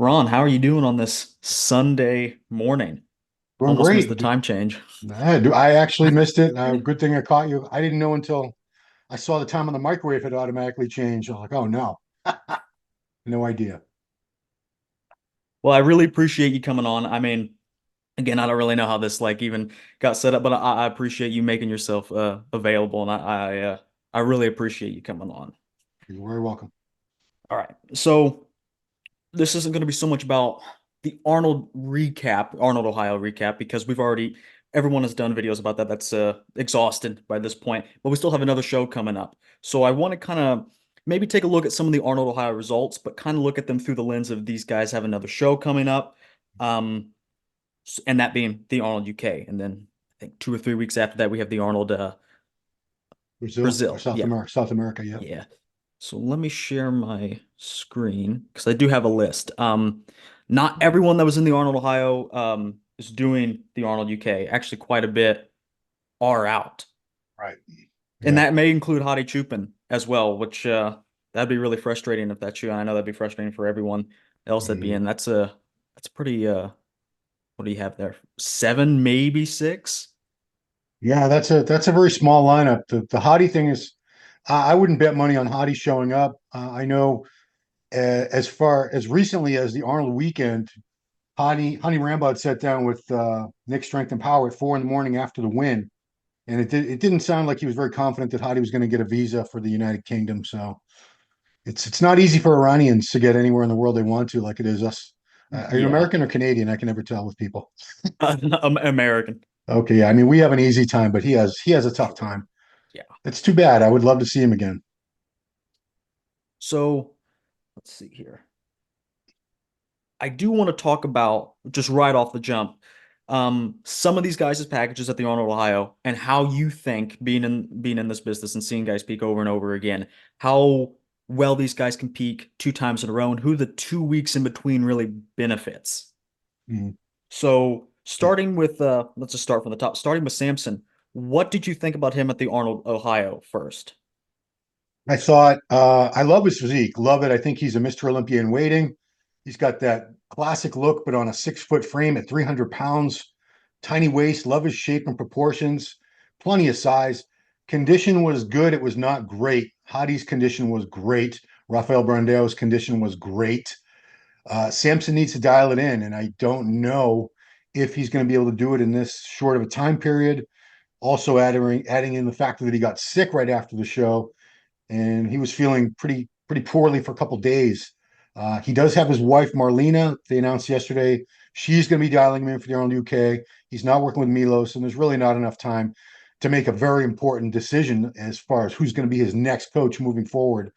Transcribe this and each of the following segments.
Ron, how are you doing on this Sunday morning? Doing Almost missed great. the time change. I actually missed it. Good thing I caught you. I didn't know until I saw the time on the microwave had automatically changed. I was like, oh no, no idea. Well, I really appreciate you coming on. I mean, again, I don't really know how this like even got set up, but I appreciate you making yourself available, and I really appreciate you coming on. You're very welcome. All right, so this isn't going to be so much about the Arnold recap, Arnold, Ohio recap, because everyone has done videos about that. That's exhausted by this point, but we still have another show coming up. So I want to kind of maybe take a look at some of the Arnold, Ohio results, but kind of look at them through the lens of these guys have another show coming up, and that being the Arnold UK. And then I think 2 or 3 weeks after that, we have the Arnold Brazil or Brazil. South Yeah, America? South America, yeah. yeah. So let me share my screen because I do have a list. Not everyone that was in the Arnold, Ohio, is doing the Arnold UK. Actually, quite a bit are out, Right. and Yeah. that may include Hadi Chupin as well, which that'd be really frustrating if that's you. And I know that'd be frustrating for everyone else that'd be Mhm. in. That's a pretty what do you have there? Seven, maybe six. Yeah, that's a very small lineup. The Hottie thing is, I wouldn't bet money on Hottie showing up. I know as far as recently as the Arnold weekend, Hottie Rambo had sat down with Nick Strength and Power at 4 in the morning after the win. And it didn't sound like he was very confident that Hadi was going to get a visa for the United Kingdom. So it's not easy for Iranians to get anywhere in the world they want to, like it is us. Are you Yeah, American or Canadian? I can never tell with people. American. Okay, yeah. I mean, we have an easy time, but he has a tough time. Yeah. It's too bad. I would love to see him again. So let's see here. I do want to talk about just right off the jump, some of these guys' packages at the Arnold, Ohio, and how you think being in this business and seeing guys peak over and over again, how well these guys can peak 2 times in a row, and who the 2 weeks in between really benefits. Mm. So starting with let's just start from the top. Starting with Samson, what did you think about him at the Arnold, Ohio first? I thought I love his physique. Love it. I think he's a Mr. Olympia in waiting. He's got that classic look, but on a 6 foot frame at 300 pounds. Tiny waist. Love his shape and proportions. Plenty of size. Condition was good. It was not great. Hadi's condition was great. Rafael Brandeau's condition was great. Samson needs to dial it in, and I don't know if he's going to be able to do it in this short of a time period. Also, adding in the fact that he got sick right after the show and he was feeling pretty poorly for a couple of days. He does have his wife Marlena. They announced yesterday she's going to be dialing him in for the Arnold UK. He's not working with Milos, and there's really not enough time to make a very important decision as far as who's going to be his next coach moving forward.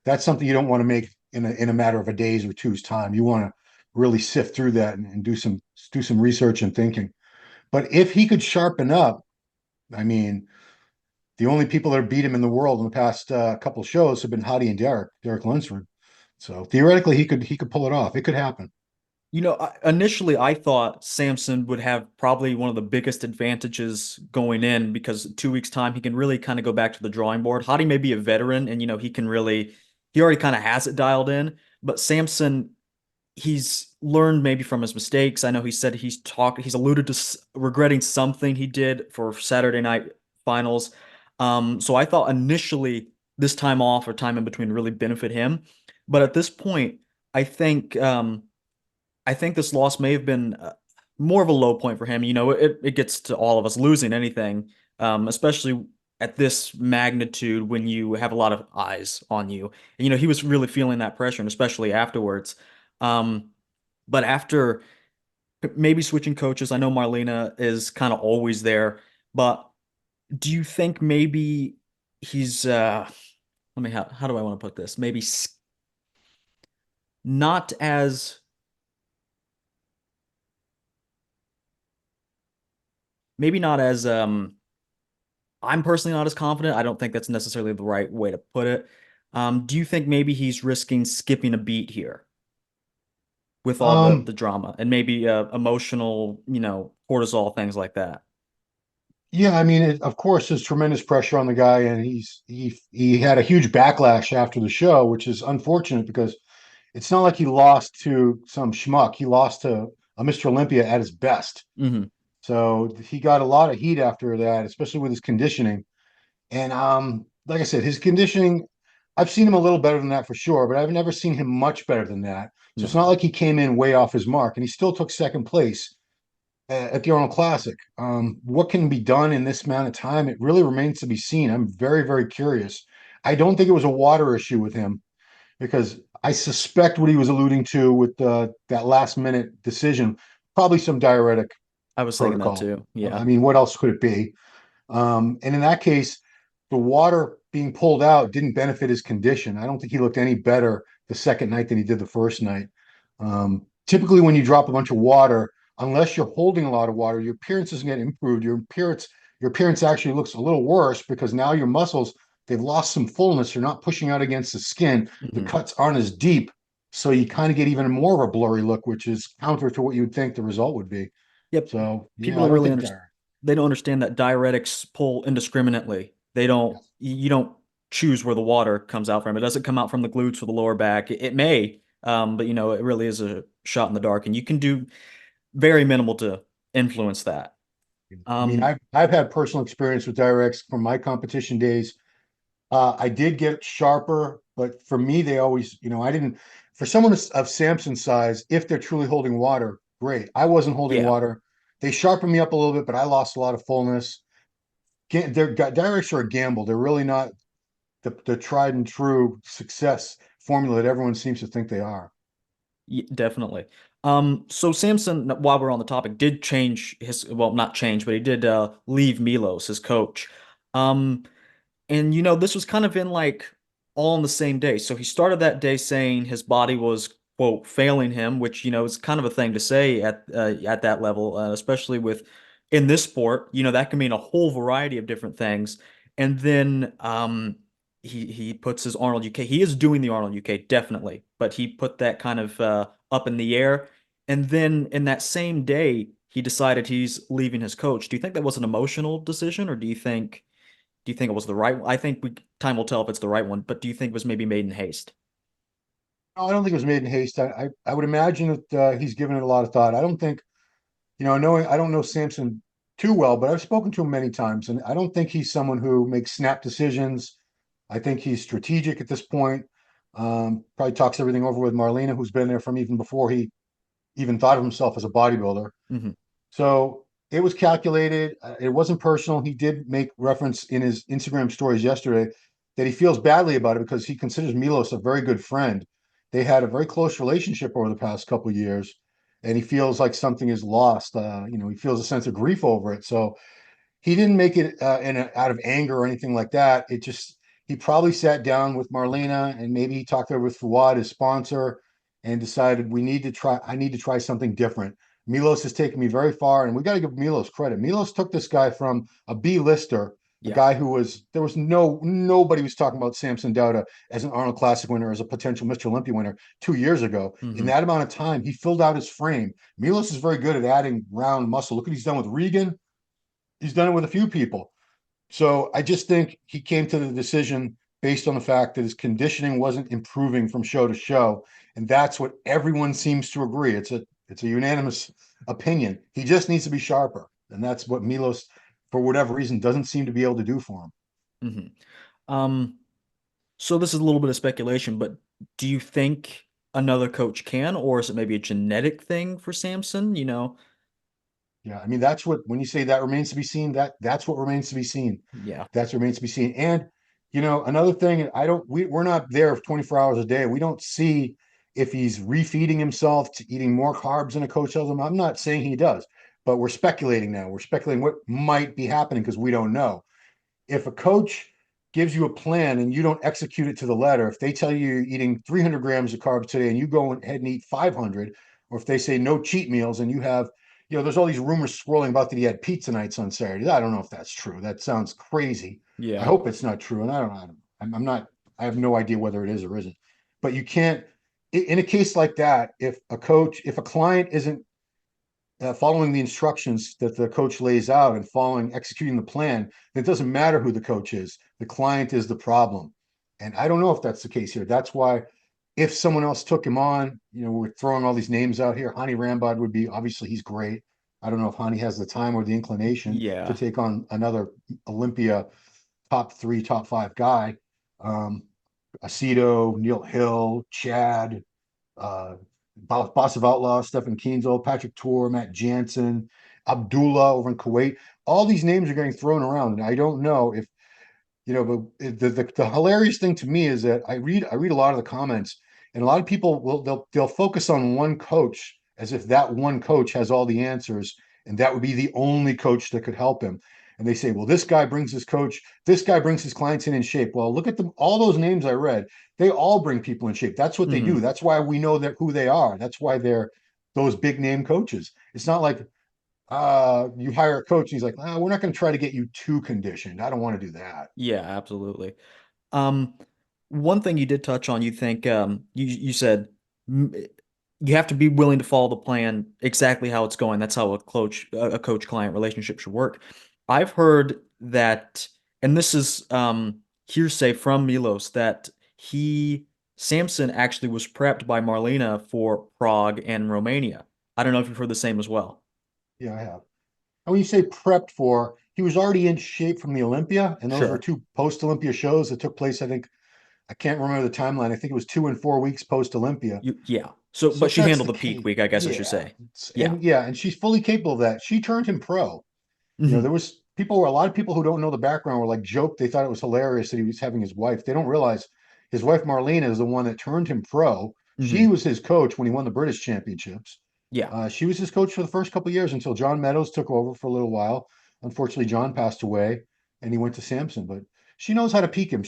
That's something you don't want to make in a matter of a days or two's time. You want to really sift through that and do some research and thinking. But if he could sharpen up, I mean, the only people that have beat him in the world in the past couple of shows have been Hadi and Derek Lunsford. So theoretically, he could pull it off. It could happen. Initially, I thought Samson would have probably one of the biggest advantages going in because 2 weeks time he can really kind of go back to the drawing board. Hadi may be a veteran and he already kind of has it dialed in, but Samson he's learned maybe from his mistakes. I know he said he's alluded to regretting something he did for Saturday night finals. So I thought initially this time off or time in between really benefit him, but at this point, I think. I think this loss may have been more of a low point for him. It gets to all of us losing anything, especially at this magnitude when you have a lot of eyes on you. And, he was really feeling that pressure, and especially afterwards. Um, but after maybe switching coaches, I know Marlena is kind of always there, but do you think maybe he's how do I want to put this? Not as maybe not as I'm personally not as confident. I don't think that's necessarily the right way to put it. Do you think maybe he's risking skipping a beat here with all the Um, the drama and maybe emotional, cortisol, things like that? yeah, I mean, of course, there's tremendous pressure on the guy, and he had a huge backlash after the show, which is unfortunate because it's not like he lost to some schmuck. He lost to a Mr. Olympia at his best. Hmm. So he got a lot of heat after that, especially with his conditioning. And like I said, his conditioning, I've seen him a little better than that for sure, but I've never seen him much better than that. So it's not No, like he came in way off his mark, and he still took second place at the Arnold Classic. What can be done in this amount of time? It really remains to be seen. I'm very, very curious. I don't think it was a water issue with him because I suspect what he was alluding to with that last minute decision, probably some diuretic I was thinking that protocol. too. I Yeah. mean, what else could it be? And in that case, the water being pulled out didn't benefit his condition. I don't think he looked any better the second night than he did the first night. Typically, when you drop a bunch of water, unless you're holding a lot of water, your appearance doesn't get improved. Your appearance actually looks a little worse because now your muscles, they've lost some fullness. You're not pushing out against the skin. The Hmm. cuts aren't as deep. So you kind of get even more of a blurry look, which is counter to what you would think the result would be. Yep. So People yeah, I don't don't really think understand. dire. They don't understand that diuretics pull indiscriminately. They don't, you don't choose where the water comes out from. It doesn't come out from the glutes or the lower back. It may, but it really is a shot in the dark, and you can do very minimal to influence that. I mean, Um, I've had personal experience with Direx from my competition days. I did get sharper, but for me, they always, I didn't. For someone of Samson's size, if they're truly holding water, great. I wasn't holding yeah. water. They sharpened me up a little bit, but I lost a lot of fullness. Direx are a gamble. They're really not the tried and true success formula that everyone seems to think they are. Definitely. So Samson, while we're on the topic, did change his, well, not change, but he did leave Milos, his coach. Um, and this was kind of in like all on the same day. So he started that day saying his body was, quote, failing him, which, is kind of a thing to say at that level, especially with in this sport, that can mean a whole variety of different things. And then he puts his Arnold UK. He is doing the Arnold UK, definitely, but he put that kind of up in the air. And then in that same day, he decided he's leaving his coach. Do you think that was an emotional decision, or do you think it was the right one? I think time will tell if it's the right one, but do you think it was maybe made in haste? No, I don't think it was made in haste. I would imagine that he's given it a lot of thought. I don't think knowing I don't know Samson too well, but I've spoken to him many times, and I don't think he's someone who makes snap decisions. I think he's strategic at this point. Probably talks everything over with Marlena, who's been there from even before he even thought of himself as a bodybuilder. Hmm. So it was calculated. It wasn't personal. He did make reference in his Instagram stories yesterday that he feels badly about it because he considers Milos a very good friend. They had a very close relationship over the past couple of years, and he feels like something is lost. He feels a sense of grief over it. So he didn't make it out of anger or anything like that. It just he probably sat down with Marlena and maybe he talked over with Fuad, his sponsor, and decided we need to try. I need to try something different. Milos has taken me very far, and we got to give Milos credit. Milos took this guy from a B-lister, a Yeah. guy who was there was nobody was talking about Samson Dauda as an Arnold Classic winner, as a potential Mr. Olympia winner 2 years ago. In Hmm. that amount of time, he filled out his frame. Milos is very good at adding round muscle. Look what he's done with Regan. He's done it with a few people. So I just think he came to the decision based on the fact that his conditioning wasn't improving from show to show, and that's what everyone seems to agree. It's a unanimous opinion. He just needs to be sharper, and that's what Milos, for whatever reason, doesn't seem to be able to do for him. Hmm. Um, so this is a little bit of speculation, but do you think another coach can, or is it maybe a genetic thing for Samson? Yeah, I mean that's what when you say that remains to be seen, that's what remains to be seen. Yeah. That remains to be seen. And another thing, we're not there 24 hours a day. We don't see if he's refeeding himself to eating more carbs than a coach tells him. I'm not saying he does, but we're speculating now. We're speculating what might be happening because we don't know. If a coach gives you a plan and you don't execute it to the letter, if they tell you you're eating 300 grams of carbs today and you go ahead and eat 500, or if they say no cheat meals and you have, there's all these rumors swirling about that he had pizza nights on Saturdays. I don't know if that's true. That sounds crazy. I Yeah. hope it's not true. And I don't know. I'm not, I have no idea whether it is or isn't. But you can't, in a case like that, if a client isn't following the instructions that the coach lays out and executing the plan, it doesn't matter who the coach is. The client is the problem. And I don't know if that's the case here. That's why if someone else took him on, we're throwing all these names out here. Hani Rambod would be, obviously he's great. I don't know if Hani has the time or the inclination to Yeah. take on another Olympia top three, top five guy. Um, Aceto, Neil Hill, Chad, uh, Boss of Outlaws, Stephen Kienzel, Patrick Tour, Matt Jansen, Abdullah over in Kuwait. All these names are getting thrown around, and I don't know if but the hilarious thing to me is that I read a lot of the comments, and a lot of people they'll focus on one coach as if that one coach has all the answers, and that would be the only coach that could help him. And they say, well, this guy brings his coach, this guy brings his clients in shape. Well, look at them, all those names I read, they all bring people in shape. That's what they do. Hmm. That's why we know that who they are. That's why they're those big name coaches. It's not like you hire a coach and he's like, we're not going to try to get you too conditioned. I don't want to do that. Yeah, absolutely. Um, One thing you did touch on, you think you said mm, you have to be willing to follow the plan exactly how it's going. That's how a coach client relationship should work. I've heard that, and this is hearsay from Milos, that he Samson actually was prepped by Marlena for Prague and Romania. I don't know if you've heard the same as well. Yeah, I have. And when you say prepped for, he was already in shape from the Olympia, and those were Sure. two post-Olympia shows that took place. I think I can't remember the timeline. I think it was 2 and 4 weeks post-Olympia. Yeah. So, So but if she that's handled the the peak case, week, I guess I should yeah, say. Yeah. and she's fully capable of that. She turned him pro. There Hmm. was a lot of people who don't know the background were like joke. They thought it was hilarious that he was having his wife. They don't realize his wife Marlena is the one that turned him pro. She Hmm. was his coach when he won the British Championships. Yeah. She was his coach for the first couple of years until John Meadows took over for a little while. Unfortunately, John passed away, and he went to Samson. But she knows how to peak him.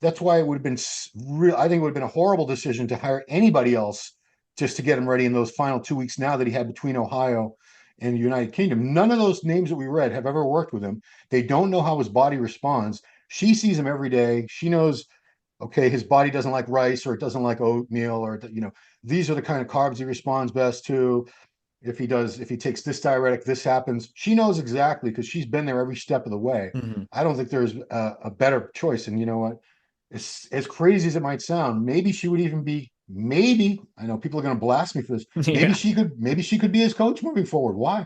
That's why it would have been real. I think it would have been a horrible decision to hire anybody else just to get him ready in those final 2 weeks now that he had between Ohio and the United Kingdom. None of those names that we read have ever worked with him. They don't know how his body responds. She sees him every day. She knows, okay, his body doesn't like rice or it doesn't like oatmeal or these are the kind of carbs he responds best to. If he takes this diuretic, this happens. She knows exactly because she's been there every step of the way. Hmm. I don't think there's a better choice. And you know what? As crazy as it might sound, maybe she would even be. Maybe I know people are going to blast me for this. Maybe Yeah. she could. Maybe she could be his coach moving forward. Why?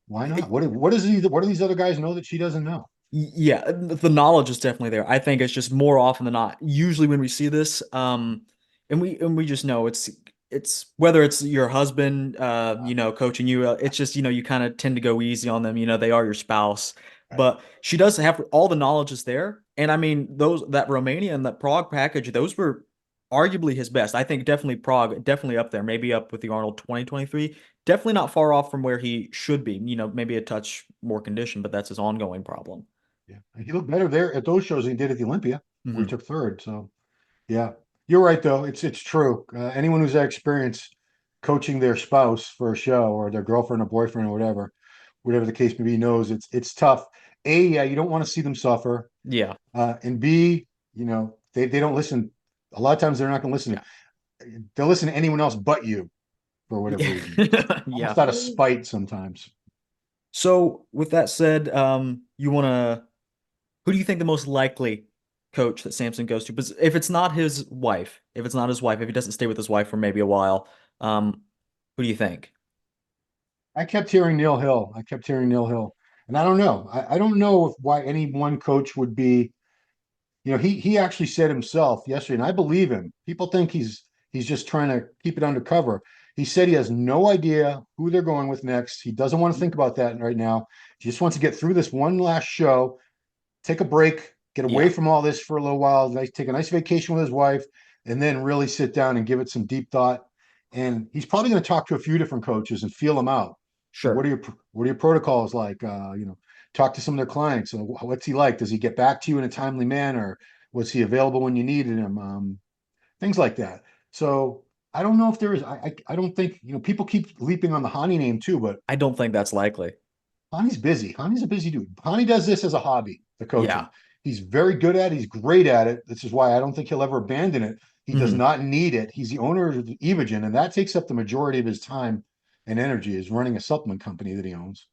Why not? What do these other guys know that she doesn't know? Yeah, the knowledge is definitely there. I think it's just more often than not. Usually when we see this, and we just know it's whether it's your husband, coaching you, it's just you kind of tend to go easy on them. They are your spouse, Right. but she does have all the knowledge is there. And I mean, those that Romania and that Prague package, those were arguably his best. I think definitely Prague, definitely up there, maybe up with the Arnold 2023. Definitely not far off from where he should be. Maybe a touch more condition, but that's his ongoing problem. Yeah, he looked better there at those shows than he did at the Olympia, where he Hmm. took third. So yeah, you're right though. It's true. Anyone who's had experience coaching their spouse for a show or their girlfriend or boyfriend or whatever the case may be, knows it's tough. A, yeah, you don't want to see them suffer. Yeah. And B, they don't listen. A lot of times they're not going to listen. Yeah. They'll listen to anyone else but you for whatever Yeah. reason, Yeah. almost out of spite sometimes. So with that said, who do you think the most likely coach that Samson goes to? But if it's not his wife, if he doesn't stay with his wife for maybe a while, who do you think? I kept hearing Neil Hill. I kept hearing Neil Hill, and I don't know. I don't know why any one coach would be. He actually said himself yesterday, and I believe him. People think he's just trying to keep it undercover. He said he has no idea who they're going with next. He doesn't want to think about that right now. He just wants to get through this one last show, take a break, get away Yeah, from all this for a little while, take a nice vacation with his wife, and then really sit down and give it some deep thought. And he's probably going to talk to a few different coaches and feel them out. sure. What are your protocols like? Talk to some of their clients. What's he like? Does he get back to you in a timely manner? Was he available when you needed him? Things like that. So I don't know if there is. I don't think people keep leaping on the Hani name too, but I don't think that's likely. Hani's busy. Hani's a busy dude. Hani does this as a hobby, the coaching. Yeah. He's very good at it. He's great at it. This is why I don't think he'll ever abandon it. He does Hmm. not need it. He's the owner of Evogen, and that takes up the majority of his time and energy is running a supplement company that he owns.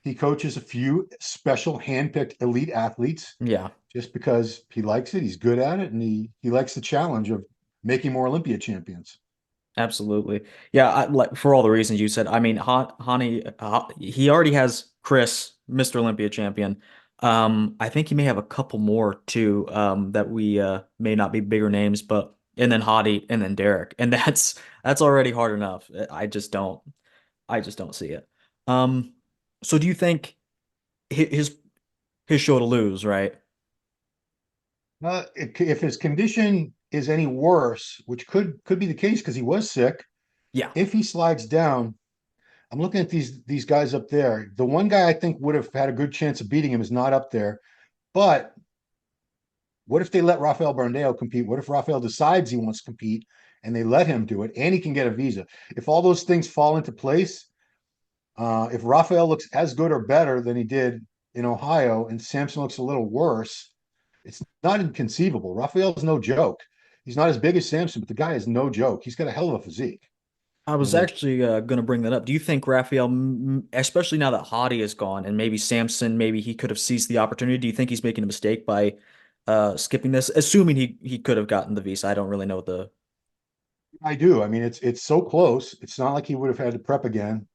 He coaches a few special handpicked elite athletes Yeah. just because he likes it. He's good at it, and he likes the challenge of making more Olympia champions. Absolutely. Yeah, like for all the reasons you said. I mean, Hani, he already has Chris, Mr. Olympia champion. I think he may have a couple more too, that we may not be bigger names, but and then Hottie and then Derek. And that's already hard enough. I just don't see it. Um, so do you think his show to lose, right? If his condition is any worse, which could be the case because he was sick, Yeah. if he slides down, I'm looking at these guys up there. The one guy I think would have had a good chance of beating him is not up there. But what if they let Rafael Brandao compete? What if Rafael decides he wants to compete and they let him do it and he can get a visa? If all those things fall into place, if Rafael looks as good or better than he did in Ohio and Samson looks a little worse, it's not inconceivable. Rafael's no joke. He's not as big as Samson, but the guy is no joke. He's got a hell of a physique. I You know, was actually going to bring that up. Do you think Raphael, especially now that Hottie is gone and maybe Samson, maybe he could have seized the opportunity? Do you think he's making a mistake by skipping this? Assuming he could have gotten the visa. I don't really know the. I do. I mean, it's so close. It's not like he would have had to prep again.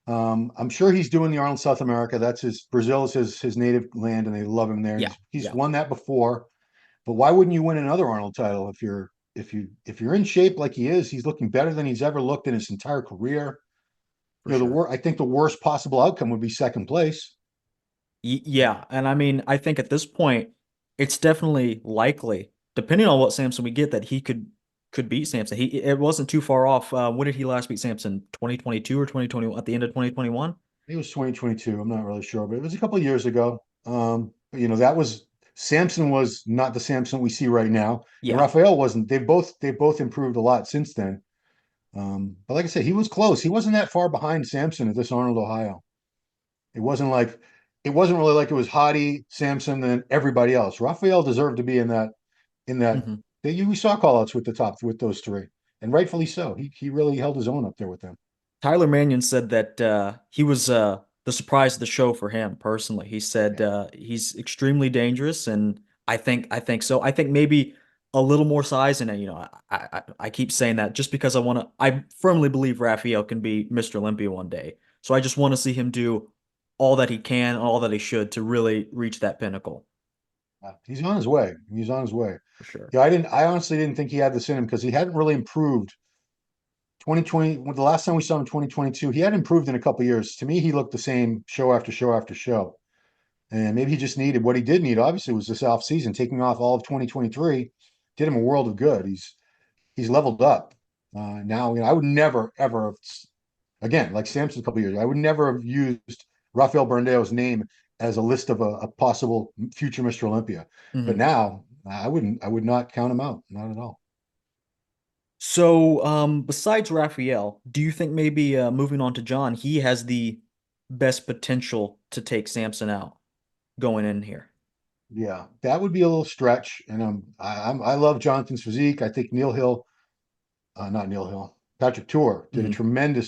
I'm sure he's doing the Arnold South America. That's his Brazil is his native land, and they love him there. Yeah, He's yeah. won that before. But why wouldn't you win another Arnold title if you're in shape like he is? He's looking better than he's ever looked in his entire career. For sure. I think the worst possible outcome would be second place. Yeah, and I mean, I think at this point, it's definitely likely, depending on what Samson we get, that he could beat Samson. It wasn't too far off. When did he last beat Samson? 2022 or 2021? At the end of 2021? It was 2022. I'm not really sure, but it was a couple of years ago. That was Samson was not the Samson we see right now, and Yeah. Raphael wasn't. They both improved a lot since then. But like I said, he was close. He wasn't that far behind Samson at this Arnold, Ohio. It wasn't like it wasn't really like it was Hottie, Samson, and everybody else. Raphael deserved to be in that. Hmm. We saw callouts with the top with those three, and rightfully so. He really held his own up there with them. Tyler Mannion said that he was the surprise of the show for him personally. He said Yeah. he's extremely dangerous, and I think so. I think maybe a little more size, and I keep saying that just because I firmly believe Raphael can be Mr. Olympia one day. So I just want to see him do all that he can, all that he should to really reach that pinnacle He's on his way. He's on his way. for sure. Yeah, I honestly didn't think he had this in him because he hadn't really improved. 2020, the last time we saw him in 2022, he had improved in a couple of years. To me, he looked the same show after show after show. And maybe he just needed what he did need, obviously, was this off season. Taking off all of 2023 did him a world of good. He's leveled up. Now, I would never, ever have, again, like Samson a couple of years ago, I would never have used Rafael Brandeau's name as a list of a possible future Mr. Olympia. But Mhm. now I would not count him out, not at all. So, besides Raphael, do you think maybe moving on to John, he has the best potential to take Samson out going in here? Yeah, that would be a little stretch. And I love Jonathan's physique. I think not Neil Hill, Patrick Tour did a Hmm.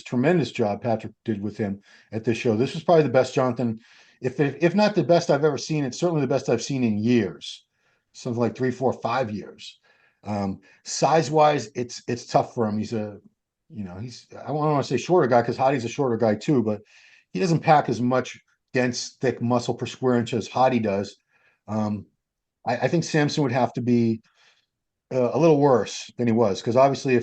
tremendous job. Patrick did with him at this show. This was probably the best Jonathan, if not the best I've ever seen. It's certainly the best I've seen in years, something like 3, 4, 5 years. Size wise, it's tough for him. He's I don't want to say shorter guy because Hottie's a shorter guy too, but he doesn't pack as much dense, thick muscle per square inch as Hottie does. Um, I think Samson would have to be a little worse than he was because obviously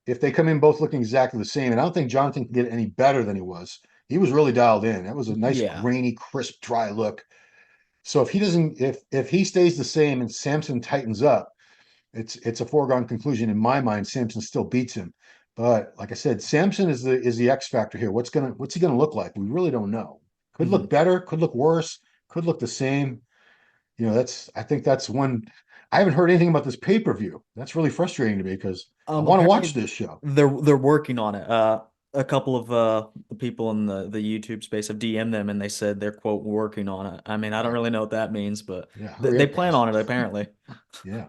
if they come in both looking exactly the same, and I don't think Jonathan can get any better than he was. He was really dialed in. That was a nice, Yeah. grainy, crisp, dry look. So if he doesn't, if he stays the same and Samson tightens up, it's a foregone conclusion in my mind. Samson still beats him. But like I said, Samson is the X factor here. What's he gonna look like? We really don't know. Could Hmm. look better, could look worse, could look the same. I think that's one. I haven't heard anything about this pay-per-view. That's really frustrating to me because I want to watch Apparently this show. they're working on it. A couple of the people in the YouTube space have DM'd them and they said they're quote working on it. I mean, I don't Yeah, really know what that means, but yeah. th Hurry they up, plan guys. on it apparently. Yeah.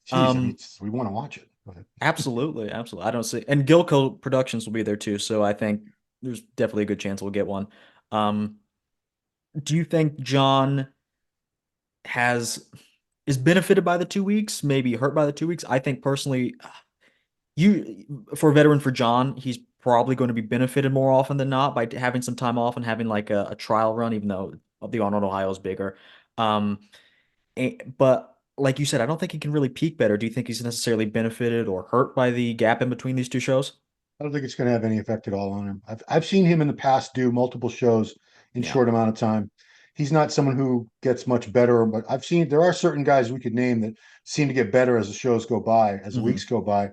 Jeez, I mean, Um, we want to watch it. Go ahead. Absolutely, absolutely. I don't see, and Gilco Productions will be there too, so I think there's definitely a good chance we'll get one. Um, do you think John has? is benefited by the 2 weeks, maybe hurt by the 2 weeks. I think personally, for a veteran for John, he's probably going to be benefited more often than not by having some time off and having like a trial run, even though the Arnold Ohio is bigger. Um, but like you said, I don't think he can really peak better. Do you think he's necessarily benefited or hurt by the gap in between these two shows? I don't think it's going to have any effect at all on him. I've seen him in the past do multiple shows in Yeah. short amount of time. He's not someone who gets much better, but I've seen there are certain guys we could name that seem to get better as the shows go by, as the weeks Hmm. go by.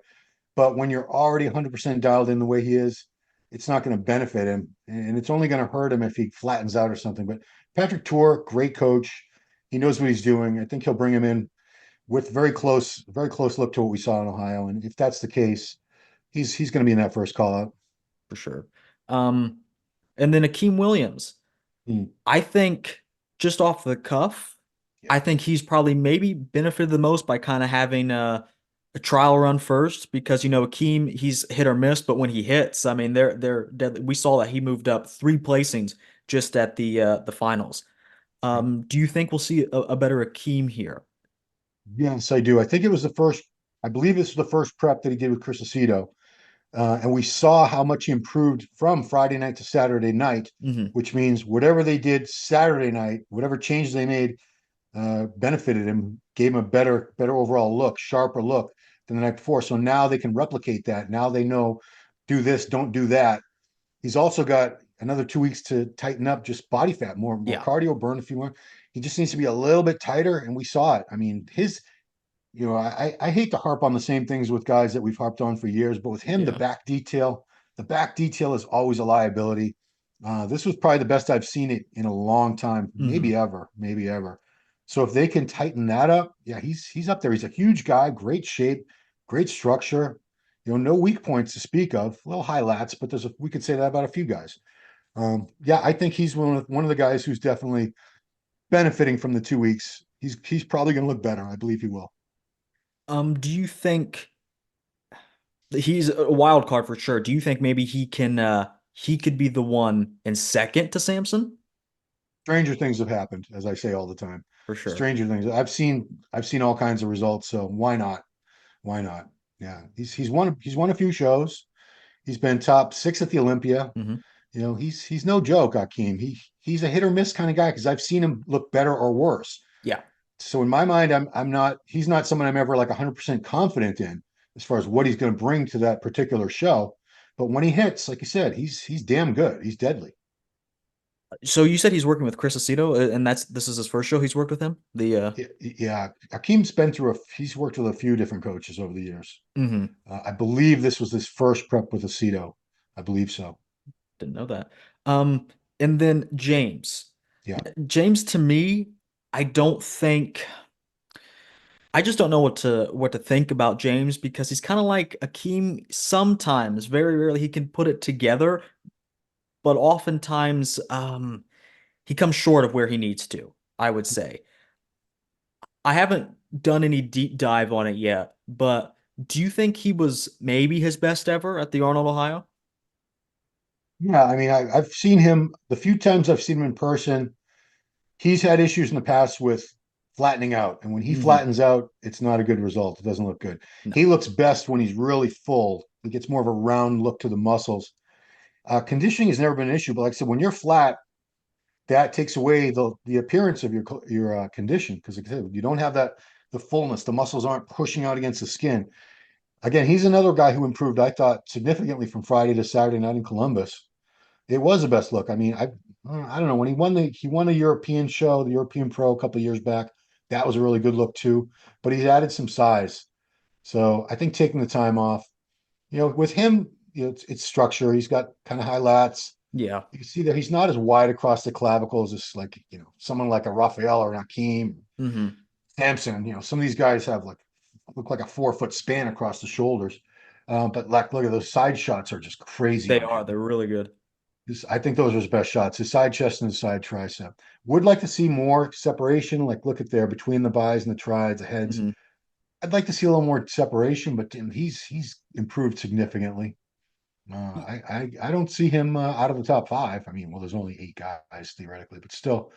But when you're already 100% dialed in the way he is, it's not going to benefit him, and it's only going to hurt him if he flattens out or something. But Patrick Tour, great coach. He knows what he's doing. I think he'll bring him in with very close look to what we saw in Ohio. And if that's the case, he's going to be in that first call out. For sure. Um, and then Akeem Williams. Hmm. I think just off the cuff, Yeah. I think he's probably maybe benefited the most by kind of having a trial run first because Akeem he's hit or miss, but when he hits, I mean they're deadly. We saw that he moved up 3 placings just at the finals. Do you think we'll see a better Akeem here? Yes, I do. I think it was the first. I believe this was the first prep that he did with Chris Aceto. And we saw how much he improved from Friday night to Saturday night, Hmm. which means whatever they did Saturday night, whatever changes they made, benefited him, gave him a better overall look, sharper look than the night before. So now they can replicate that. Now they know, do this, don't do that. He's also got another 2 weeks to tighten up just body fat, more Yeah. cardio, burn a few more. He just needs to be a little bit tighter, and we saw it. I mean, I hate to harp on the same things with guys that we've harped on for years, but with him, Yeah. the back detail is always a liability. This was probably the best I've seen it in a long time, Hmm. maybe ever, maybe ever. So if they can tighten that up, yeah, he's up there. He's a huge guy, great shape, great structure. No weak points to speak of. A little high lats, but we could say that about a few guys. Yeah, I think he's one of the guys who's definitely benefiting from the 2 weeks. He's probably going to look better. I believe he will. Do you think he's a wild card for sure? Do you think maybe he could be the one in second to Samson? Stranger things have happened, as I say all the time. For sure. Stranger things. I've seen all kinds of results, so why not? Why not? Yeah, he's won a few shows. He's been top six at the Olympia. Hmm. He's no joke, Akeem. He's a hit or miss kind of guy because I've seen him look better or worse. Yeah. So in my mind, I'm not. He's not someone I'm ever like 100% confident in as far as what he's going to bring to that particular show. But when he hits, like you said, he's damn good. He's deadly. So you said he's working with Chris Aceto, and this is his first show he's worked with him. Yeah, Akeem's been through he's worked with a few different coaches over the years. Mhm. I believe this was his first prep with Aceto. I believe so. Didn't know that. Um, and then James. Yeah. James to me, I don't think I just don't know what to think about James because he's kind of like Akeem sometimes, very rarely he can put it together, but oftentimes he comes short of where he needs to, I would say. I haven't done any deep dive on it yet, but do you think he was maybe his best ever at the Arnold, Ohio? Yeah, I mean, I've seen him the few times I've seen him in person. He's had issues in the past with flattening out. And when he Hmm. flattens out, it's not a good result. It doesn't look good. No. He looks best when he's really full. He gets more of a round look to the muscles. Conditioning has never been an issue, but like I said, when you're flat, that takes away the appearance of your condition because like I said, you don't have the fullness. The muscles aren't pushing out against the skin. Again, he's another guy who improved, I thought, significantly from Friday to Saturday night in Columbus. It was the best look. I mean, I don't know when he won the European show, the European Pro a couple of years back. That was a really good look too. But he's added some size, so I think taking the time off, with him, it's structure. He's got kind of high lats. Yeah. You can see that he's not as wide across the clavicles as like someone like a Raphael or an Akeem, Hmm. Samson. Some of these guys have look like a 4 foot span across the shoulders. But like, look at those side shots are just crazy They on are. him. They're really good. I think those are his best shots, his side chest and his side tricep. Would like to see more separation. Like, look at there between the buys and the trides, the heads. Hmm. I'd like to see a little more separation, but he's improved significantly. I don't see him out of the top five. I mean, well, there's only 8 guys theoretically, but still,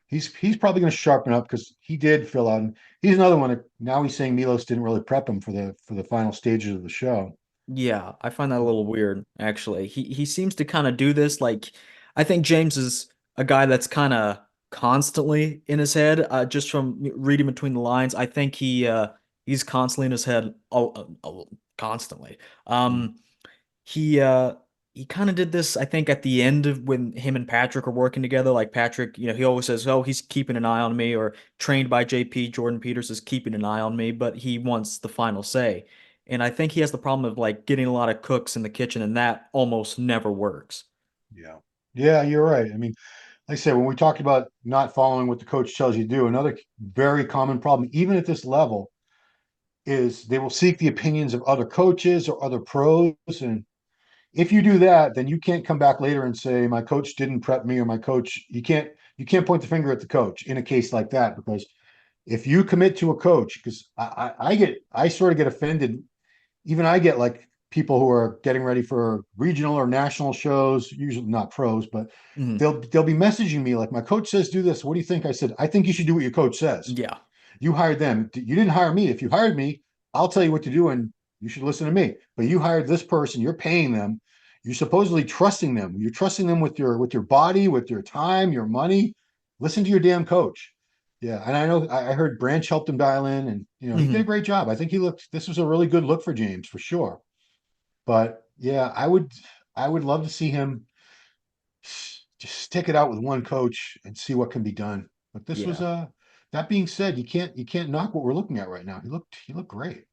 He's probably going to sharpen up because he did fill out. And he's another one that now he's saying Milos didn't really prep him for the final stages of the show. Yeah, I find that a little weird, actually. He seems to kind of do this like I think James is a guy that's kind of constantly in his head, just from reading between the lines. I think he's constantly in his head constantly. Mm. Um he uh he kind of did this, I think, at the end of when him and Patrick are working together. Like Patrick, he always says, "Oh, he's keeping an eye on me," or trained by JP, Jordan Peters is keeping an eye on me, but he wants the final say. And I think he has the problem of like getting a lot of cooks in the kitchen, and that almost never works. Yeah. Yeah, you're right. I mean, like I said, when we talked about not following what the coach tells you to do, another very common problem, even at this level, is they will seek the opinions of other coaches or other pros. And if you do that, then you can't come back later and say, my coach didn't prep me or my coach, you can't point the finger at the coach in a case like that, because if you commit to a coach, because I sort of get offended. Even I get like people who are getting ready for regional or national shows, usually not pros, but Hmm. they'll be messaging me like, my coach says do this. What do you think? I said, I think you should do what your coach says. Yeah. You hired them. You didn't hire me. If you hired me, I'll tell you what to do and you should listen to me. But you hired this person, you're paying them. You're supposedly trusting them. You're trusting them with your body, with your time, your money. Listen to your damn coach. Yeah, and I know I heard Branch helped him dial in, and he did a Hmm. great job. I think he looked. This was a really good look for James for sure. But yeah, I would love to see him just stick it out with one coach and see what can be done. But this was Yeah. that being said, you can't knock what we're looking at right now. He looked great.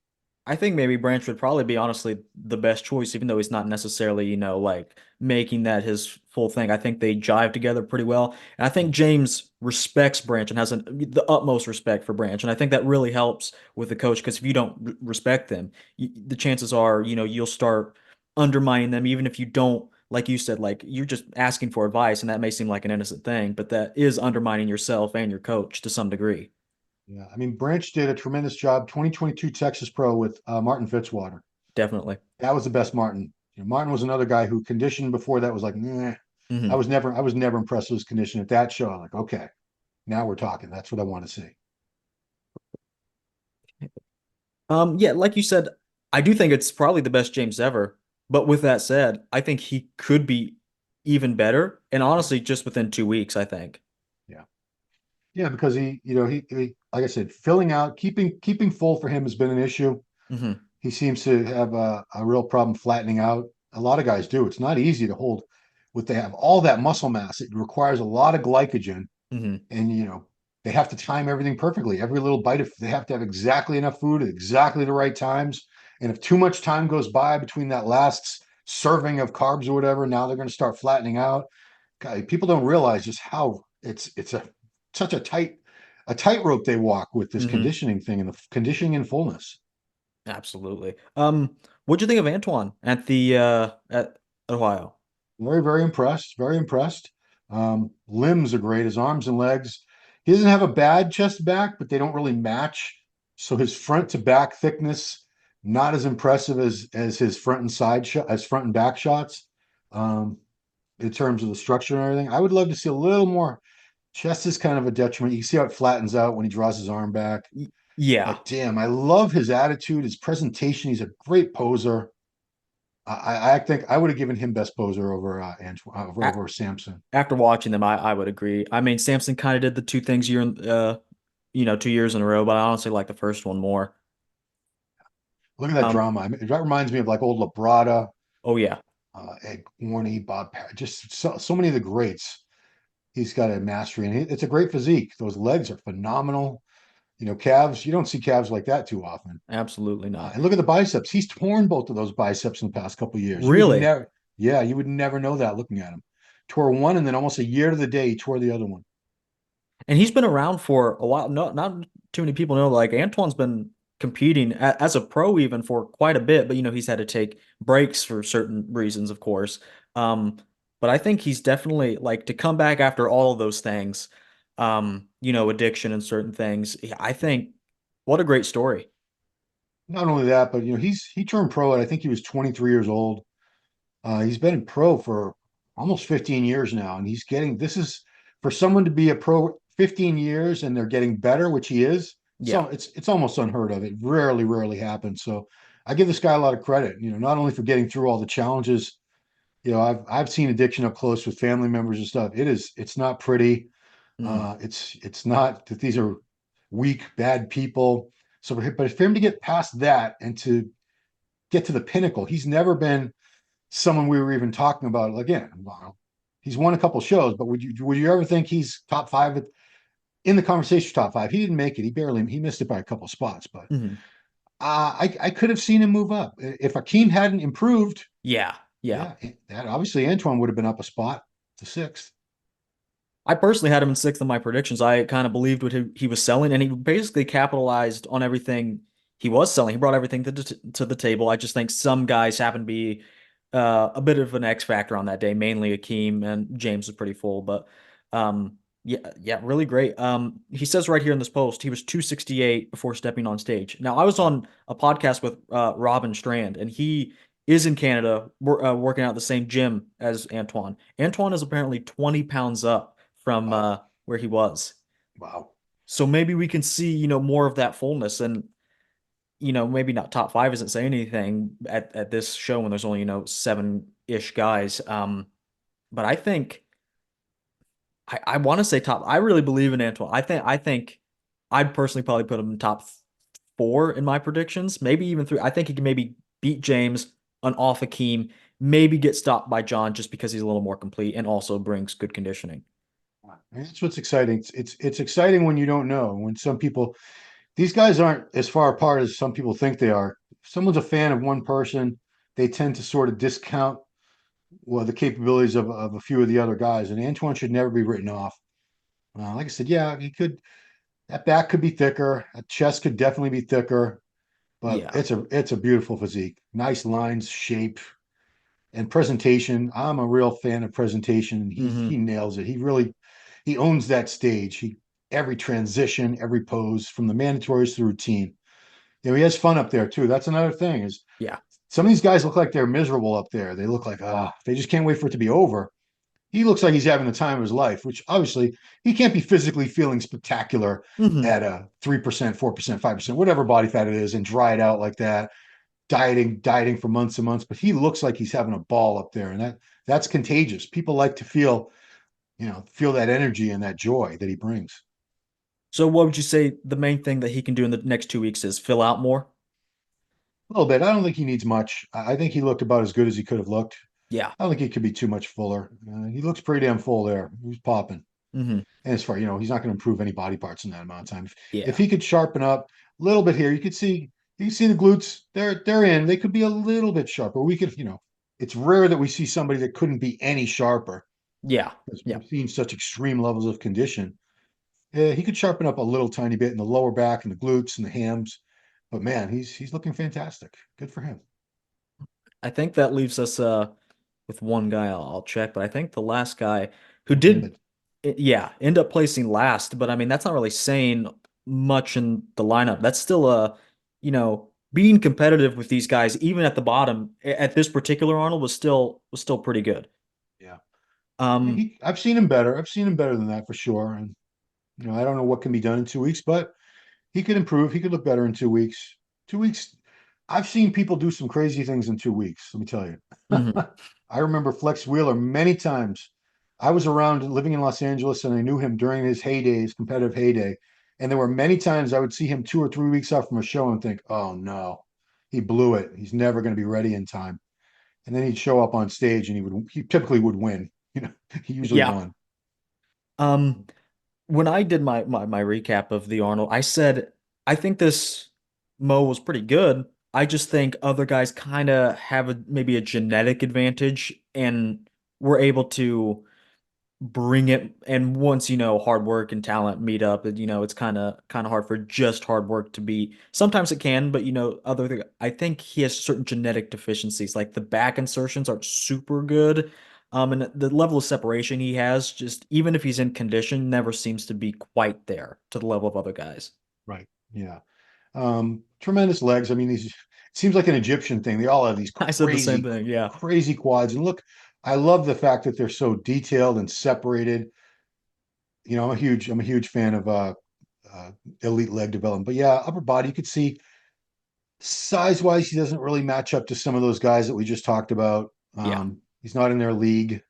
I think maybe Branch would probably be honestly the best choice, even though he's not necessarily, like making that his full thing. I think they jive together pretty well. And I think James respects Branch and has the utmost respect for Branch. And I think that really helps with the coach because if you don't respect them, the chances are, you'll start undermining them, even if you don't, like you said, like you're just asking for advice. And that may seem like an innocent thing, but that is undermining yourself and your coach to some degree. Yeah, I mean Branch did a tremendous job. 2022 Texas Pro with Martin Fitzwater. Definitely. That was the best Martin. Martin was another guy who conditioned before that was like, nah. I Hmm. was never I was never impressed with his condition at that show. I'm like, okay, now we're talking. That's what I want to see. Yeah, like you said, I do think it's probably the best James ever. But with that said, I think he could be even better. And Yeah, honestly, just within 2 weeks, I think. yeah, yeah. Because he like I said, filling out, keeping full for him has been an issue. Hmm. He seems to have a real problem flattening out. A lot of guys do. It's not easy to hold with they have all that muscle mass. It requires a lot of glycogen, Hmm. and they have to time everything perfectly. Every little bite of they have to have exactly enough food at exactly the right times. And if too much time goes by between that last serving of carbs or whatever, now they're going to start flattening out. God, people don't realize just how it's such a tightrope they walk with this Hmm. conditioning thing and the conditioning and fullness. Absolutely. What'd you think of Antoine at Ohio? Very, very impressed. Very impressed. Limbs are great. His arms and legs. He doesn't have a bad chest back, but they don't really match. So his front to back thickness, not as impressive as his front and side shot, as front and back shots. Um, in terms of the structure and everything, I would love to see a little more. Chest is kind of a detriment. You can see how it flattens out when he draws his arm back. Yeah. But damn, I love his attitude, his presentation. He's a great poser. I think I would have given him best poser over Antoine, A over Samson. After watching them, I would agree. I mean, Samson kind of did the two things 2 years in a row, but I honestly like the first one more. Look at that Um, drama. I mean, that reminds me of like old Labrada, oh yeah, Ed Warney, just so many of the greats. He's got a mastery, and it's a great physique. Those legs are phenomenal. Calves. You don't see calves like that too often. absolutely not. And look at the biceps. He's torn both of those biceps in the past couple of years. Really? You would never know that looking at him. Tore one, and then almost a year to the day, he tore the other one. And he's been around for a while. No, not too many people know. Like Antoine's been competing as a pro even for quite a bit, but he's had to take breaks for certain reasons, of course. Um, but I think he's definitely like to come back after all of those things, addiction and certain things. I think what a great story. Not only that, but he turned pro at I think he was 23 years old. He's been in pro for almost 15 years now, and he's getting this is for someone to be a pro 15 years and they're getting better, which he is. Yeah. So it's almost unheard of. It rarely happens. So I give this guy a lot of credit, not only for getting through all the challenges. I've seen addiction up close with family members and stuff. It's not pretty. Mhm. It's not that these are weak, bad people. So, but for him to get past that and to get to the pinnacle, he's never been someone we were even talking about. Again, wow, he's won a couple shows, but would you ever think he's top five in the conversation? Top five? He didn't make it. He missed it by a couple spots. But Mhm. I could have seen him move up if Akeem hadn't improved. Yeah. Yeah. Yeah, that obviously Antoine would have been up a spot to sixth. I personally had him in sixth in my predictions. I kind of believed what he was selling, and he basically capitalized on everything he was selling. He brought everything to the table. I just think some guys happen to be a bit of an X factor on that day, mainly Akeem, and James was pretty full. But yeah, yeah, really great. He says right here in this post he was 268 before stepping on stage. Now, I was Wow, on a podcast with Robin Strand, and he is in Canada working out at the same gym as Antoine. Antoine is apparently 20 pounds up from wow, where he was. wow. So maybe we can see, more of that fullness and, maybe not top five isn't saying anything at this show when there's only, seven-ish guys. But I think I want to say top. I really believe in Antoine. I think I'd personally probably put him in top four in my predictions, maybe even three. I think he can maybe beat James on off Akeem, maybe get stopped by John just because he's a little more complete and also brings good conditioning. And that's what's exciting. It's exciting when you don't know. When some people, these guys aren't as far apart as some people think they are. If someone's a fan of one person, they tend to sort of discount the capabilities of a few of the other guys. And Antoine should never be written off. Like I said, yeah, he could. That back could be thicker. That chest could definitely be thicker. But Yeah. it's a beautiful physique. Nice lines, shape, and presentation. I'm a real fan of presentation. He Hmm. nails it. He owns that stage. Every transition, every pose, from the mandatories to the routine. He has fun up there too. That's another thing. Is Yeah. some of these guys look like they're miserable up there. They look like they just can't wait for it to be over. He looks like he's having the time of his life, which obviously he can't be physically feeling spectacular Hmm. at a 3%, 4%, 5%, whatever body fat it is, and dry it out like that, dieting for months and months. But he looks like he's having a ball up there, and that's contagious. People like to feel that energy and that joy that he brings. So what would you say the main thing that he can do in the next 2 weeks is fill out more? A little bit. I don't think he needs much. I think he looked about as good as he could have looked. Yeah. I don't think he could be too much fuller. He looks pretty damn full there. He was popping. Hmm. And as far, he's not going to improve any body parts in that amount of time. If Yeah. he could sharpen up a little bit here, you can see the glutes. They're in. They could be a little bit sharper. We could, it's rare that we see somebody that couldn't be any sharper Yeah. because Yeah. we've seen such extreme levels of condition. He could sharpen up a little tiny bit in the lower back and the glutes and the hams. But man, he's looking fantastic. Good for him. I think that leaves us with one guy I'll check, but I think the last guy who did Mohammed. yeah, end up placing last, but I mean that's not really saying much in the lineup. That's still being competitive with these guys even at the bottom at this particular Arnold was still pretty good. Yeah. Um I've seen him better. I've seen him better than that for sure. And I don't know what can be done in 2 weeks, but he could improve. He could look better in 2 weeks. 2 weeks. I've seen people do some crazy things in 2 weeks. Let me tell you. mhm. I remember Flex Wheeler many times. I was around living in Los Angeles and I knew him during his heyday, his competitive heyday. And there were many times I would see him 2 or 3 weeks out from a show and think, oh no, he blew it. He's never going to be ready in time. And then he'd show up on stage and he typically would win. He usually Yeah. won. Um when I did my recap of the Arnold, I said I think this Mo was pretty good. I just think other guys kind of have maybe a genetic advantage and were able to bring it. And once hard work and talent meet up, it's kind of hard for just hard work to beat. Sometimes it can, but I think he has certain genetic deficiencies, like the back insertions aren't super good. And the level of separation he has, just even if he's in condition, never seems to be quite there to the level of other guys. Right. Yeah. Tremendous legs. I mean, these it seems like an Egyptian thing. They all have these I said the same crazy, thing. Yeah. crazy quads. And look, I love the fact that they're so detailed and separated. I'm a huge fan of uh elite leg development. But yeah, upper body, you could see size wise, he doesn't really match up to some of those guys that we just talked about. Yeah. He's not in their league.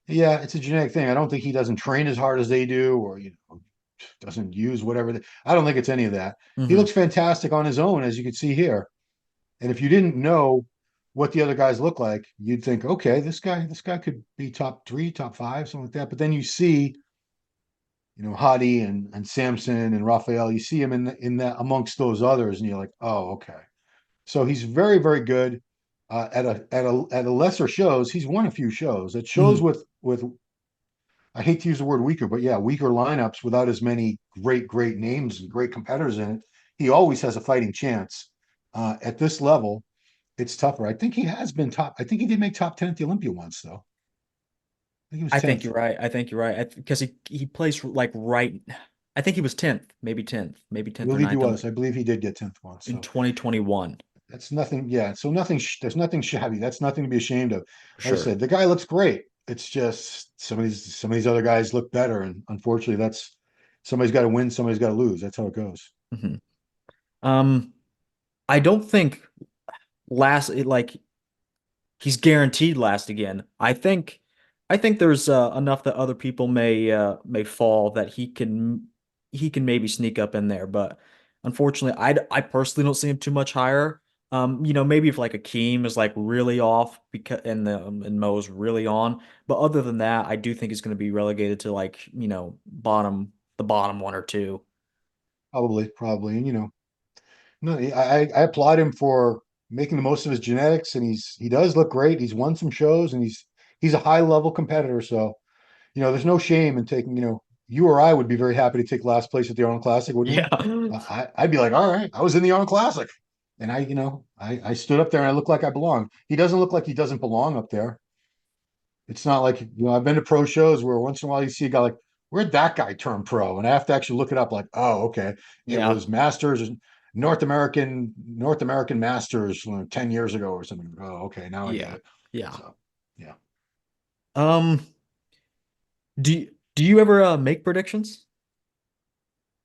Yeah, it's a genetic thing. I don't think he doesn't train as hard as they do, or doesn't use whatever. I don't think it's any of that. He Hmm. looks fantastic on his own, as you can see here. And if you didn't know what the other guys look like, you'd think, okay, this guy could be top three, top five, something like that. But then you see, Hadi and Samson and Raphael, you see him in that amongst those others, and you're like, oh, okay. So he's very, very good. At a lesser shows, he's won a few shows. At shows Hmm. with I hate to use the word weaker, but yeah, weaker lineups without as many great names and great competitors in it, he always has a fighting chance. At this level, it's tougher. I think he has been top. I think he did make top 10 at the Olympia once, though. I think he was I think 10th. you're right. I think you're right. Because he plays like right. I think he was 10th, maybe I 10th or believe he ninth was. I believe he did get 10th once. in So 2021 that's nothing. Yeah. So there's nothing shabby. That's nothing to be ashamed of. for Like I sure. said, the guy looks great. It's just some of these other guys look better. And unfortunately, that's somebody's got to win, somebody's got to lose. That's how it goes. Hmm. Um, I don't think like he's guaranteed last again. I think there's enough that other people may fall that he can maybe sneak up in there, but unfortunately, I personally don't see him too much higher. Maybe if like Akeem is like really off because and Mo's really on, but other than that, I do think he's going to be relegated to like the bottom one or two. Probably. And no, I applaud him for making the most of his genetics, and he does look great. He's won some shows, and he's a high level competitor. So there's no shame in taking. You or I would be very happy to take last place at the Arnold Classic, wouldn't we? Yeah. I'd be like, all right, I was in the Arnold Classic, and I stood up there and I looked like I belonged. He doesn't look like he doesn't belong up there. It's not like I've been to pro shows where once in a while you see a guy like, where'd that guy turn pro? And I have to actually look it up. Like, oh, okay, it Yeah. was Masters, North American Masters 10 years ago or something. Oh, okay, now I get Yeah. it. Yeah. So yeah, Um, do you ever make predictions?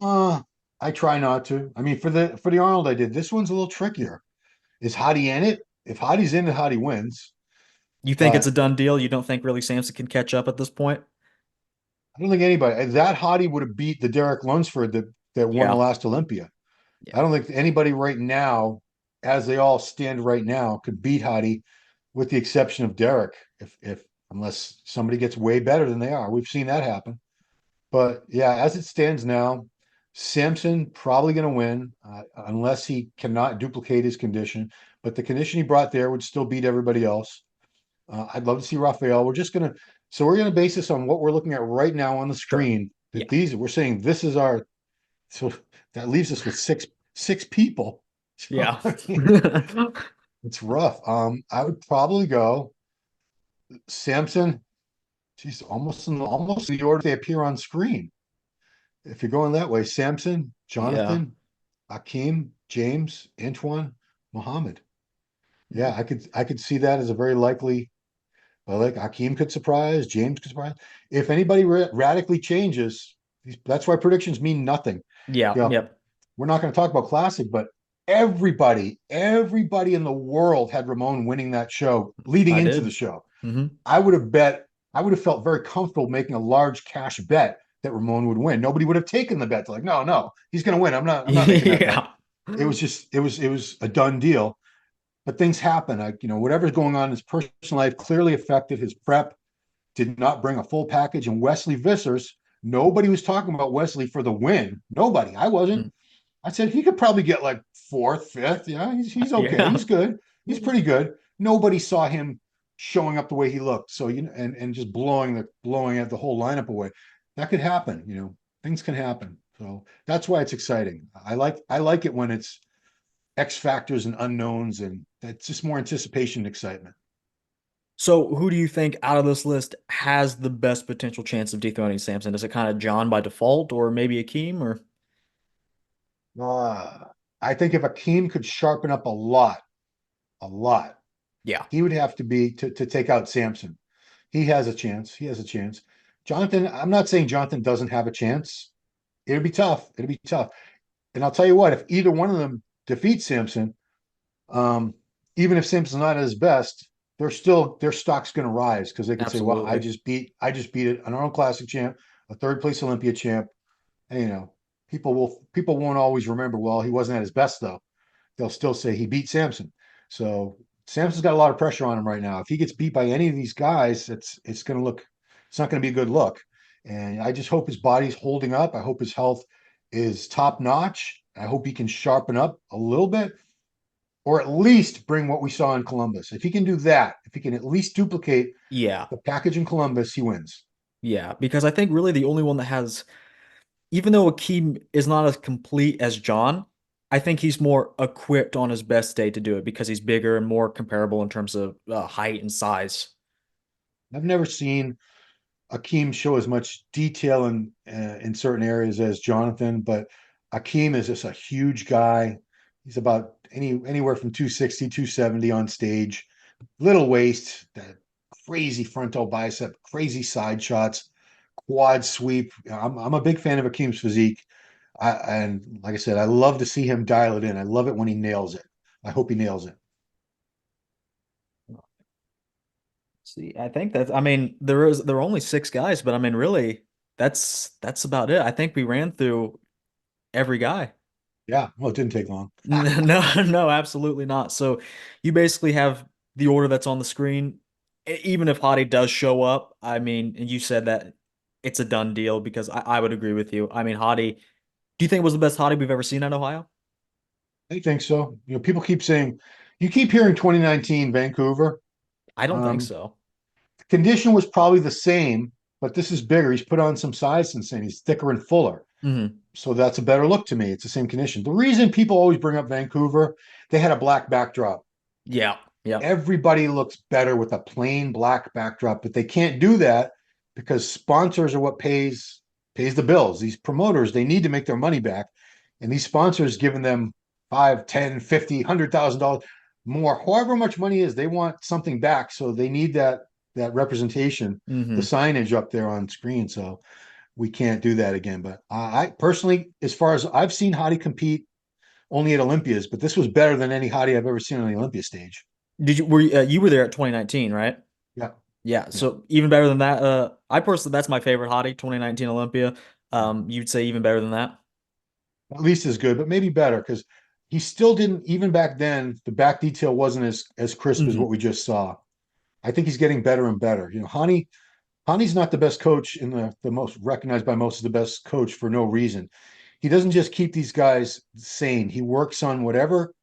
uh, I try not to. I mean, for the Arnold, I did. This one's a little trickier. Is Hadi in it? If Hadi's in it, Hadi wins. You think it's a But done deal? You don't think really Samson can catch up at this point? I don't think anybody that Hadi would have beat the Derek Lunsford that won the Yeah. last Olympia. I Yeah. don't think anybody right now, as they all stand right now, could beat Hadi, with the exception of Derek, if unless somebody gets way better than they are. We've seen that happen. But yeah, as it stands now, Samson probably going to win unless he cannot duplicate his condition. But the condition he brought there would still beat everybody else. I'd love to see Raphael. We're gonna base this on what we're looking at right now on the Sure. screen. That Yeah. these we're saying this is our so that leaves us with six people. So Yeah. I mean, it's rough. I would probably go Samson. She's almost in the order they appear on screen. If you're going that way, Samson, Yeah. Jonathan, Akeem, James, Antoine, Muhammad. Yeah, I could see that as a very likely. Well, like Akeem could surprise, James could surprise. If anybody radically changes, that's why predictions mean nothing. Yeah. You know, Yep. we're not going to talk about classic, but everybody in the world had Ramon winning that show leading I into the did. show. Hmm. I would have bet, I would have felt very comfortable making a large cash bet that Ramon would win. Nobody would have taken the bet. They're like, no, no, he's going to win. I'm not making that bet. Yeah. It was a done deal. But things happen. Whatever's going on in his personal life clearly affected his prep. Did not bring a full package. And Wesley Vissers, nobody was talking about Wesley for the win. Nobody. I wasn't. Mm. I said he could probably get like fourth, fifth. Yeah, he's okay. Yeah. He's good. He's pretty good. Nobody saw him showing up the way he looked. So and just blowing at the whole lineup away. That could happen. Things can happen. So that's why it's exciting. I like it when it's X factors and unknowns, and that's just more anticipation and excitement. So who do you think out of this list has the best potential chance of dethroning Samson? Is it kind of John by default or maybe Akeem or Uh, I think if Akeem could sharpen up a lot, yeah. he would have to be to take out Samson. He has a chance. He has a chance. Jonathan, I'm not saying Jonathan doesn't have a chance. It'll be tough. It'll be tough. And I'll tell you what, if either one of them defeats Samson, um, even if Samson's not at his best, they're still their stock's going to rise because they could say, "Well, Absolutely. I just beat an Arnold Classic champ, a third place Olympia champ." And, people won't always remember. Well, he wasn't at his best though. They'll still say he beat Samson. So Samson's got a lot of pressure on him right now. If he gets beat by any of these guys, it's going to look it's not going to be a good look. And I just hope his body's holding up. I hope his health is top notch. I hope he can sharpen up a little bit or at least bring what we saw in Columbus. If he can do that, if he can at least duplicate Yeah. the package in Columbus, he wins. Yeah. Because I think really the only one that has, even though Akeem is not as complete as John, I think he's more equipped on his best day to do it because he's bigger and more comparable in terms of height and size. I've never seen Akeem show as much detail in certain areas as Jonathan, but Akeem is just a huge guy. He's about anywhere from 260, 270 on stage. Little waist, that crazy frontal bicep, crazy side shots, quad sweep. I'm a big fan of Akeem's physique. And like I said, I love to see him dial it in. I love it when he nails it. I hope he nails it. See, I think that's, I mean, there are only six guys, but I mean, really, that's about it. I think we ran through every guy. Yeah, well, it didn't take long. No, no, absolutely not. So you basically have the order that's on the screen. Even if Hadi does show up, I mean, and you said that it's a done deal because I would agree with you. I mean, Hadi, do you think it was the best Hadi we've ever seen at Ohio? I think so. People keep saying, you keep hearing 2019 Vancouver. I don't think Um, so. Condition was probably the same, but this is bigger. He's put on some size since then. He's thicker and fuller. Hmm. So that's a better look to me. It's the same condition. The reason people always bring up Vancouver, they had a black backdrop. Yeah. Yep. Everybody looks better with a plain black backdrop, but they can't do that because sponsors are what pays the bills. These promoters, they need to make their money back. And these sponsors giving them 5, 10, 50, $100,000 more, however much money is, they want something back. So they need that representation, the Hmm. signage up there on screen. So we can't do that again. But I personally, as far as I've seen Hadi compete only at Olympias, but this was better than any Hadi I've ever seen on the Olympia stage. You were there at 2019, right? Yeah, Yeah, yeah, so even better than that. I personally, that's my favorite Hottie, 2019 Olympia. yeah. You'd say even better than that? At least as good, but maybe better because he still didn't. Even back then, the back detail wasn't as crisp as what Hmm. we just saw. I think he's getting better and better. Hani's not the best coach in the most recognized by most as the best coach for no reason. He doesn't just keep these guys sane. He works on whatever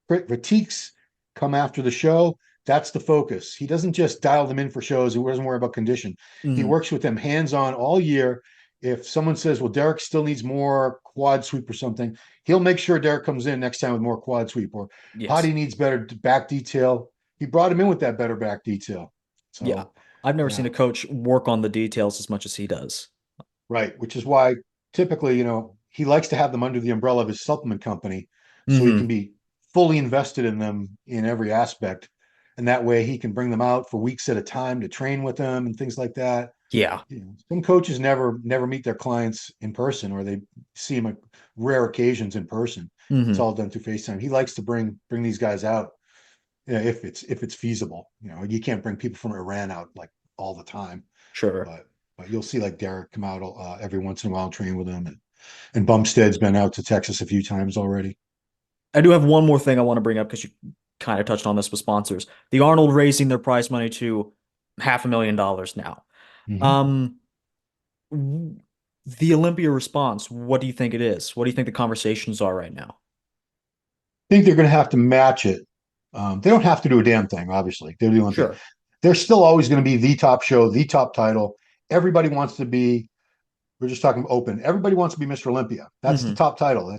critiques come after the show. That's the focus. He doesn't just dial them in for shows. He doesn't worry about condition. He Hmm. works with them hands on all year. If someone says, well, Derek still needs more quad sweep or something, he'll make sure Derek comes in next time with more quad sweep. Or Yes. Hadi needs better back detail. He brought him in with that better back detail. Yeah. So, I've never seen yeah, a coach work on the details as much as he does. right. Which is why typically, he likes to have them under the umbrella of his supplement company so he can Hmm. be fully invested in them in every aspect. And that way he can bring them out for weeks at a time to train with them and things like that. Yeah. Some coaches never meet their clients in person or they see them at rare occasions in person. It's Hmm. all done through FaceTime. He likes to bring these guys out, if it's feasible. You can't bring people from Iran out like all the time, Sure. but you'll see like Derek come out every once in a while, train with him, and Bumstead's been out to Texas a few times already. I do have one more thing I want to bring up because you kind of touched on this with sponsors. The Arnold raising their prize money to $500,000 now. Mm-hmm. Um, the Olympia response, what do you think it is? What do you think the conversations are right now? I think they're going to have to match it. They don't have to do a damn thing, obviously. They're the Olympia. Sure. They're still always going to be the top show, the top title. Everybody wants to be. We're just talking open. Everybody wants to be Mr. Olympia. That's the Hmm. top title.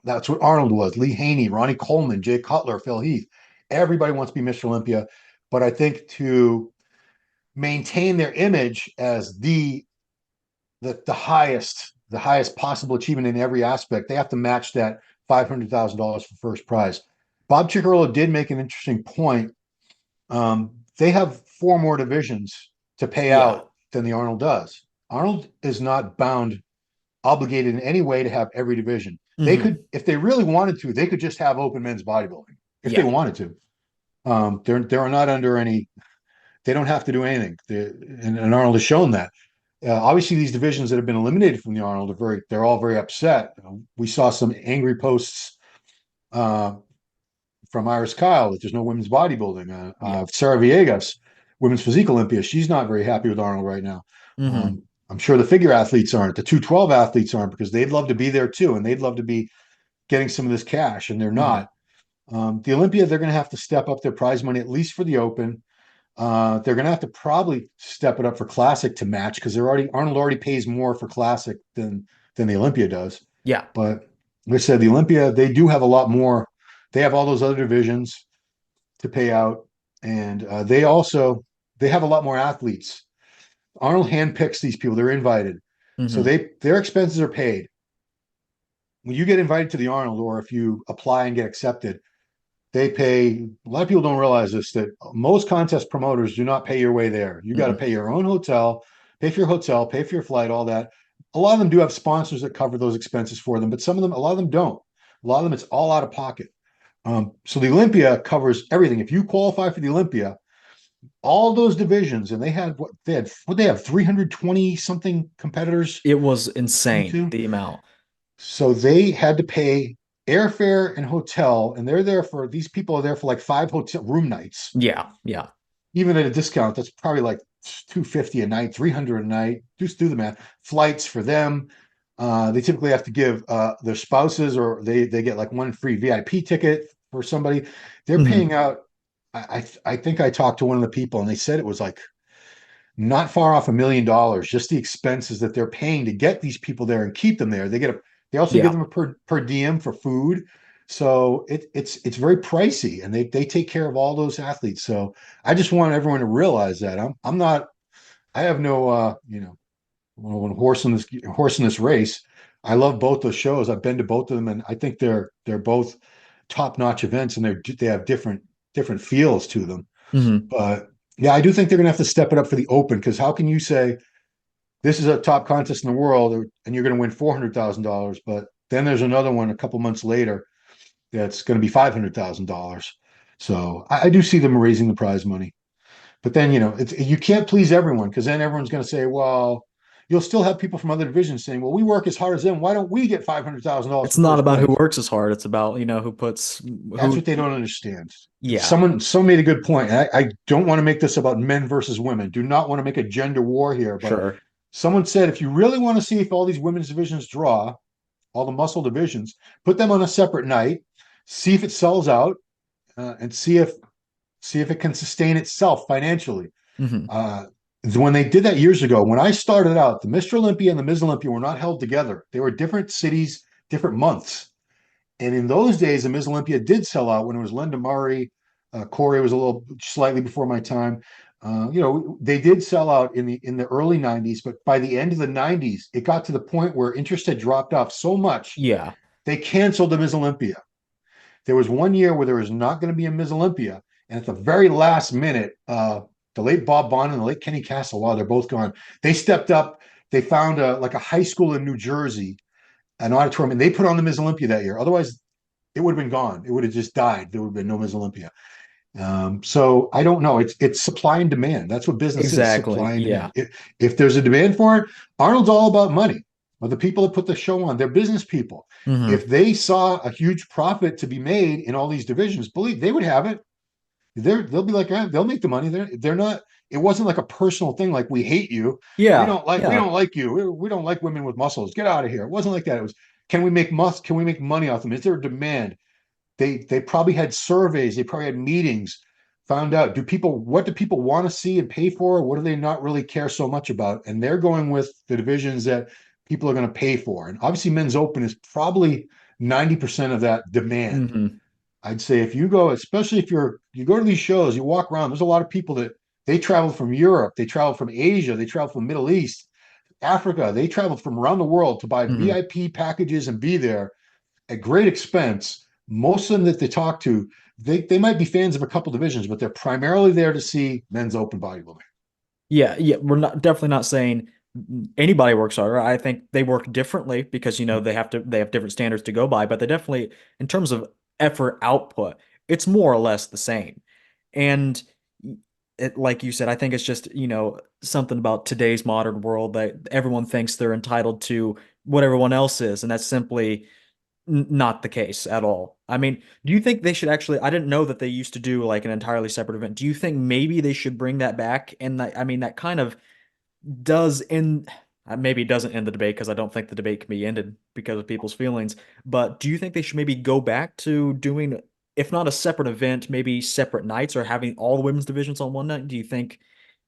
That's what Arnold was. Lee Haney, Ronnie Coleman, Jay Cutler, Phil Heath. Everybody wants to be Mr. Olympia. But I think to maintain their image as the highest possible achievement in every aspect, they have to match that $500,000 for first prize. Bob Chicarello did make an interesting point. They have four more divisions to pay Yeah. out than the Arnold does. Arnold is not bound, obligated in any way to have every division. They Hmm. could, if they really wanted to, they could just have open men's bodybuilding if they Yeah. wanted to. They're not under any. They don't have to do anything. And Arnold has shown that. Obviously, these divisions that have been eliminated from the Arnold are very. They're all very upset. We saw some angry posts uh, from Iris Kyle that there's no women's bodybuilding. Yeah. Sarah Villegas, women's physique Olympia, she's not very happy with Arnold right now. Hmm. I'm sure the figure athletes aren't. The 212 athletes aren't because they'd love to be there too, and they'd love to be getting some of this cash, and they're Hmm. not. The Olympia, they're going to have to step up their prize money at least for the Open. They're going to have to probably step it up for Classic to match because they're already Arnold already pays more for Classic than the Olympia does. Yeah. But like I said, the Olympia, they do have a lot more. They have all those other divisions to pay out, and they have a lot more athletes. Arnold handpicks these people; they're invited, so Hmm. their expenses are paid. When you get invited to the Arnold, or if you apply and get accepted, they pay. A lot of people don't realize this that most contest promoters do not pay your way there. You got to Hmm. pay your own hotel, pay for your flight, all that. A lot of them do have sponsors that cover those expenses for them, but a lot of them don't. A lot of them, it's all out of pocket. So the Olympia covers everything. If you qualify for the Olympia, all those divisions, and they have 320 something competitors It was insane, into. the amount. So they had to pay airfare and hotel, and these people are there for like 5 hotel room nights. Yeah. Yeah. Even at a discount, that's probably like 250 a night, 300 a night. Just do the math. Flights for them. They typically have to give their spouses, or they get like one free VIP ticket for somebody. They're Hmm. paying out. I think I talked to one of the people, and they said it was like not far off $1 million, just the expenses that they're paying to get these people there and keep them there. They also give Yeah. them a per diem for food. So it's very pricey, and they take care of all those athletes. So I just want everyone to realize that I'm not. I have no one horse in this race. I love both those shows. I've been to both of them, and I think they're both top notch events, and they have different feels to them. Hmm. But yeah, I do think they're going to have to step it up for the Open, because how can you say this is a top contest in the world and you're going to win $400,000, but then there's another one a couple months later that's going to be $500,000. So I do see them raising the prize money, but then you can't please everyone, because then everyone's going to say, well, you'll still have people from other divisions saying, well, we work as hard as them. Why don't we get $500,000 It's for not first about who place? works as hard. It's about, who puts That's who. what they don't understand. Yeah. Someone made a good point. I don't want to make this about men versus women. Do not want to make a gender war here, but Sure. someone said if you really want to see if all these women's divisions draw, all the muscle divisions, put them on a separate night, see if it sells out, and see if it can sustain itself financially. Hmm. Uh, when they did that years ago, when I started out, the Mr. Olympia and the Ms. Olympia were not held together. They were different cities, different months. And in those days, the Ms. Olympia did sell out when it was Linda Murray. Corey was a little slightly before my time. They did sell out in the early '90s, but by the end of the '90s, it got to the point where interest had dropped off so much Yeah. they canceled the Ms. Olympia. There was one year where there was not going to be a Ms. Olympia, and at the very last minute, the late Bob Bond and the late Kenny Castle, while they're both gone, they stepped up. They found like a high school in New Jersey, an auditorium, and they put on the Ms. Olympia that year. Otherwise, it would have been gone. It would have just died. There would have been no Ms. Olympia. So I don't know. It's supply and demand. That's what business is: Exactly. supply and demand. Yeah. If there's a demand for it, Arnold's all about money. Well, the people that put the show on, they're business people. Hmm. If they saw a huge profit to be made in all these divisions, believe they would have it. They'll be like, they'll make the money. They're not. It wasn't like a personal thing, like we hate you. Yeah. We Yeah. don't like you. We don't like women with muscles. Get out of here. It wasn't like that. It was, can we make money off them? Is there a demand? They probably had surveys. They probably had meetings. Found out, what do people want to see and pay for? What do they not really care so much about? And they're going with the divisions that people are going to pay for. And obviously, Men's Open is probably 90% of that demand. Hmm. I'd say if you go, especially if you go to these shows, you walk around, there's a lot of people that they traveled from Europe, they traveled from Asia, they traveled from the Middle East, Africa, they traveled from around the world to buy Hmm. VIP packages and be there at great expense. Most of them that they talk to, they might be fans of a couple divisions, but they're primarily there to see Men's Open bodybuilding. Yeah. Yeah. We're not definitely not saying anybody works harder. I think they work differently because they have different standards to go by, but they definitely, in terms of effort output, it's more or less the same. And like you said, I think it's just, something about today's modern world that everyone thinks they're entitled to what everyone else is, and that's simply not the case at all. I mean, do you think they should actually, I didn't know that they used to do like an entirely separate event. Do you think maybe they should bring that back? And I mean, that kind of does end, maybe doesn't end the debate because I don't think the debate can be ended because of people's feelings. But do you think they should maybe go back to doing, if not a separate event, maybe separate nights or having all the women's divisions on one night? Do you think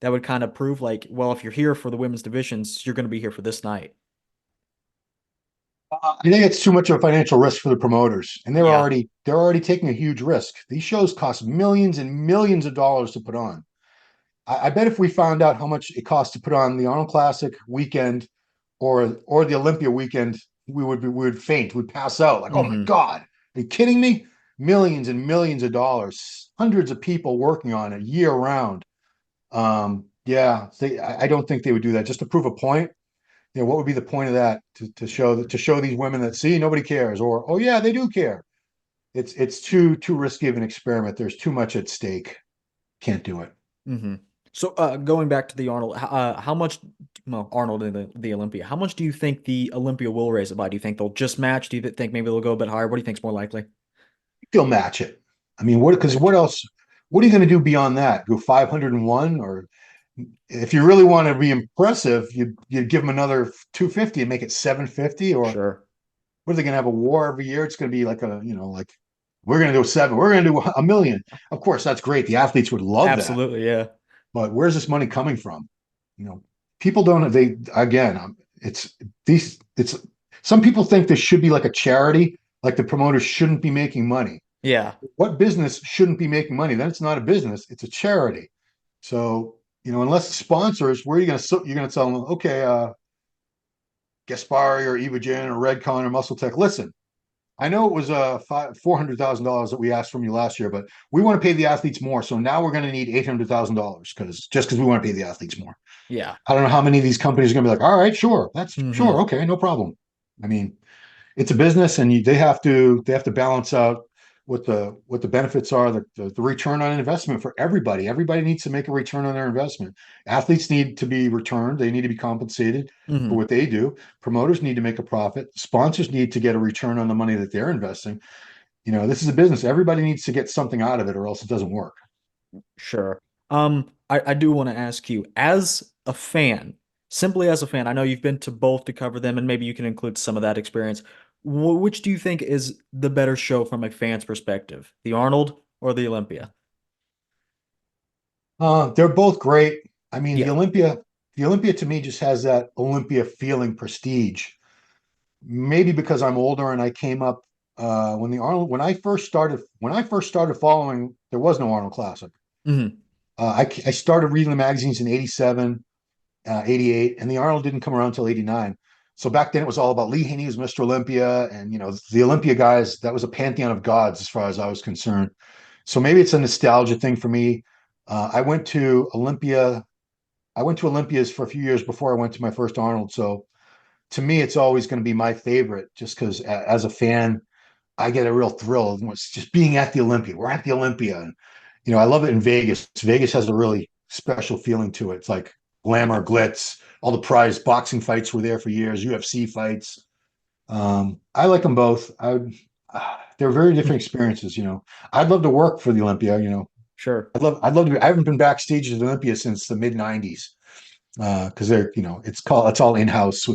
that would kind of prove like, well, if you're here for the women's divisions, you're going to be here for this night? I think it's too much of a financial risk for the promoters, and Yeah. they're already taking a huge risk. These shows cost millions and millions of dollars to put on. I bet if we found out how much it costs to put on the Arnold Classic weekend or the Olympia weekend, we would faint, we'd pass out. Like, oh my Hmm. God, are you kidding me? Millions and millions of dollars, hundreds of people working on it year round. Yeah, I don't think they would do that just to prove a point. What would be the point of that to show these women that see nobody cares, or oh yeah, they do care. It's too risky of an experiment. There's too much at stake. Can't do it. Hmm. So, going back to the Arnold, how much, well, Arnold in the Olympia, how much do you think the Olympia will raise it by? Do you think they'll just match? Do you think maybe they'll go a bit higher? What do you think's more likely? They'll match it. I mean, what? Because what else? What are you going to do beyond that? Go 501, or if you really want to be impressive, you give them another 250 and make it 750, or Sure. what are they going to have a war every year? It's going to be like like we're going to do seven, we're going to do a million. Of course, that's great. The athletes would love that, Absolutely, yeah. but where's this money coming from? You know, people don't. They again, it's these. It's some people think this should be like a charity, like the promoters shouldn't be making money. Yeah. What business shouldn't be making money? Then it's not a business; it's a charity. So unless the sponsors, where are you going to you're going to tell them, okay, Gaspari or Evogen or Redcon or Muscle Tech, listen, I know it was $400,000 that we asked from you last year, but we want to pay the athletes more. So now we're going to need $800,000 because we want to pay the athletes more. Yeah. I don't know how many of these companies are going to be like, all right, sure, that's Hmm. sure, okay, no problem. I mean, it's a business, and they have to balance out what the benefits are, the return on investment for everybody. Everybody needs to make a return on their investment. Athletes need to be returned; they need to be compensated for Hmm. what they do. Promoters need to make a profit. Sponsors need to get a return on the money that they're investing. This is a business. Everybody needs to get something out of it, or else it doesn't work. Sure. I do want to ask you, as a fan, simply as a fan, I know you've been to both to cover them, and maybe you can include some of that experience. Which do you think is the better show from a fan's perspective, the Arnold or the Olympia? They're both great. I mean, Yeah. the Olympia to me just has that Olympia feeling, prestige. Maybe because I'm older and I came up when I first started following, there was no Arnold Classic. Hmm. I started reading the magazines in 87, 88, and the Arnold didn't come around until 89. So back then it was all about Lee Haney was Mr. Olympia, and the Olympia guys, that was a pantheon of gods as far as I was concerned. So maybe it's a nostalgia thing for me. I went to Olympia. I went to Olympias for a few years before I went to my first Arnold. So to me, it's always going to be my favorite, just because as a fan, I get a real thrill of just being at the Olympia. We're at the Olympia, and I love it in Vegas. Vegas has a really special feeling to it. It's like glamour, glitz. All the prize boxing fights were there for years. UFC fights. I like them both. They're very different experiences. I'd love to work for the Olympia. Sure. I'd love to. I haven't been backstage at the Olympia since the mid '90s because they're it's all in house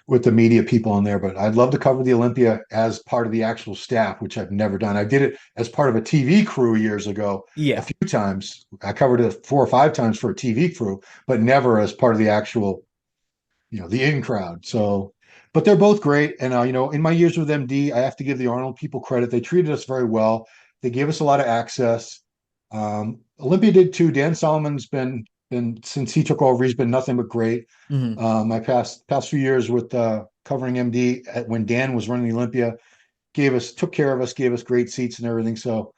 with the media people in there. But I'd love to cover the Olympia as part of the actual staff, which I've never done. I did it as part of a TV crew years ago, a Yeah. few times. I covered it 4 or 5 times for a TV crew, but never as part of the actual, the in crowd. So, but they're both great. And, in my years with MD, I have to give the Arnold people credit. They treated us very well. They gave us a lot of access. Olympia did too. Dan Solomon's been since he took over, he's been nothing but great. Hmm. My past few years with covering MD when Dan was running the Olympia, took care of us, gave us great seats and everything. So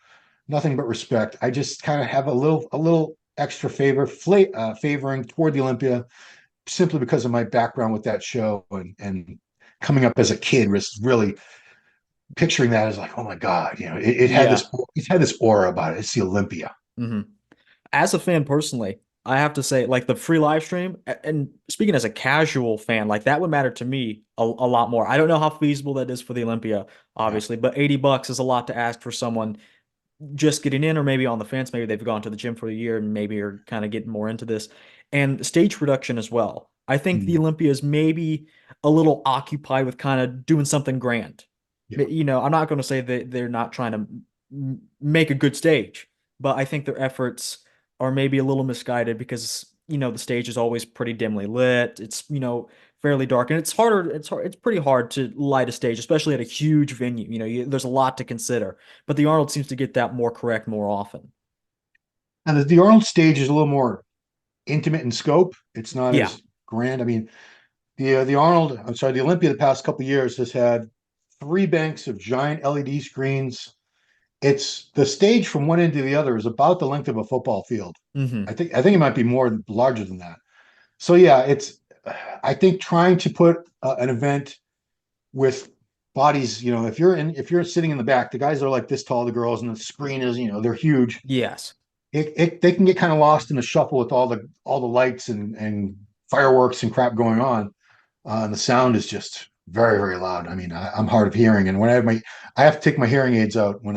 nothing but respect. I just kind of have a little extra favoring toward the Olympia simply because of my background with that show and coming up as a kid was really picturing that as like, oh my God, Yeah. it had this aura about it. It's the Olympia. hmm As a fan personally, I have to say, like the free live stream, and speaking as a casual fan, like that would matter to me a lot more. I don't know how feasible that is for the Olympia, Yeah. obviously, but $80 is a lot to ask for someone just getting in, or maybe on the fence. Maybe they've gone to the gym for a year and maybe are kind of getting more into this. And stage production as well. I think the Mm, Olympia is maybe a little occupied with kind of doing something grand. yeah. I'm not going to say that they're not trying to make a good stage, but I think their efforts are maybe a little misguided because, the stage is always pretty dimly lit. It's, fairly dark, and it's pretty hard to light a stage, especially at a huge venue. There's a lot to consider, but the Arnold seems to get that more correct more often. And the Arnold stage is a little more intimate in scope. It's not Yeah. as grand. I mean, the Olympia the past couple of years has had three banks of giant LED screens. It's the stage from one end to the other is about the length of a football field. hmm I think it might be more larger than that. So yeah, it's I think trying to put an event with bodies, if you're sitting in the back, the guys are like this tall, the girls, and the screen is, they're huge. Yes. They can get kind of lost in the shuffle with all the lights and fireworks and crap going on. And the sound is just very, very loud. I mean, I'm hard of hearing, and when I have to take my hearing aids out when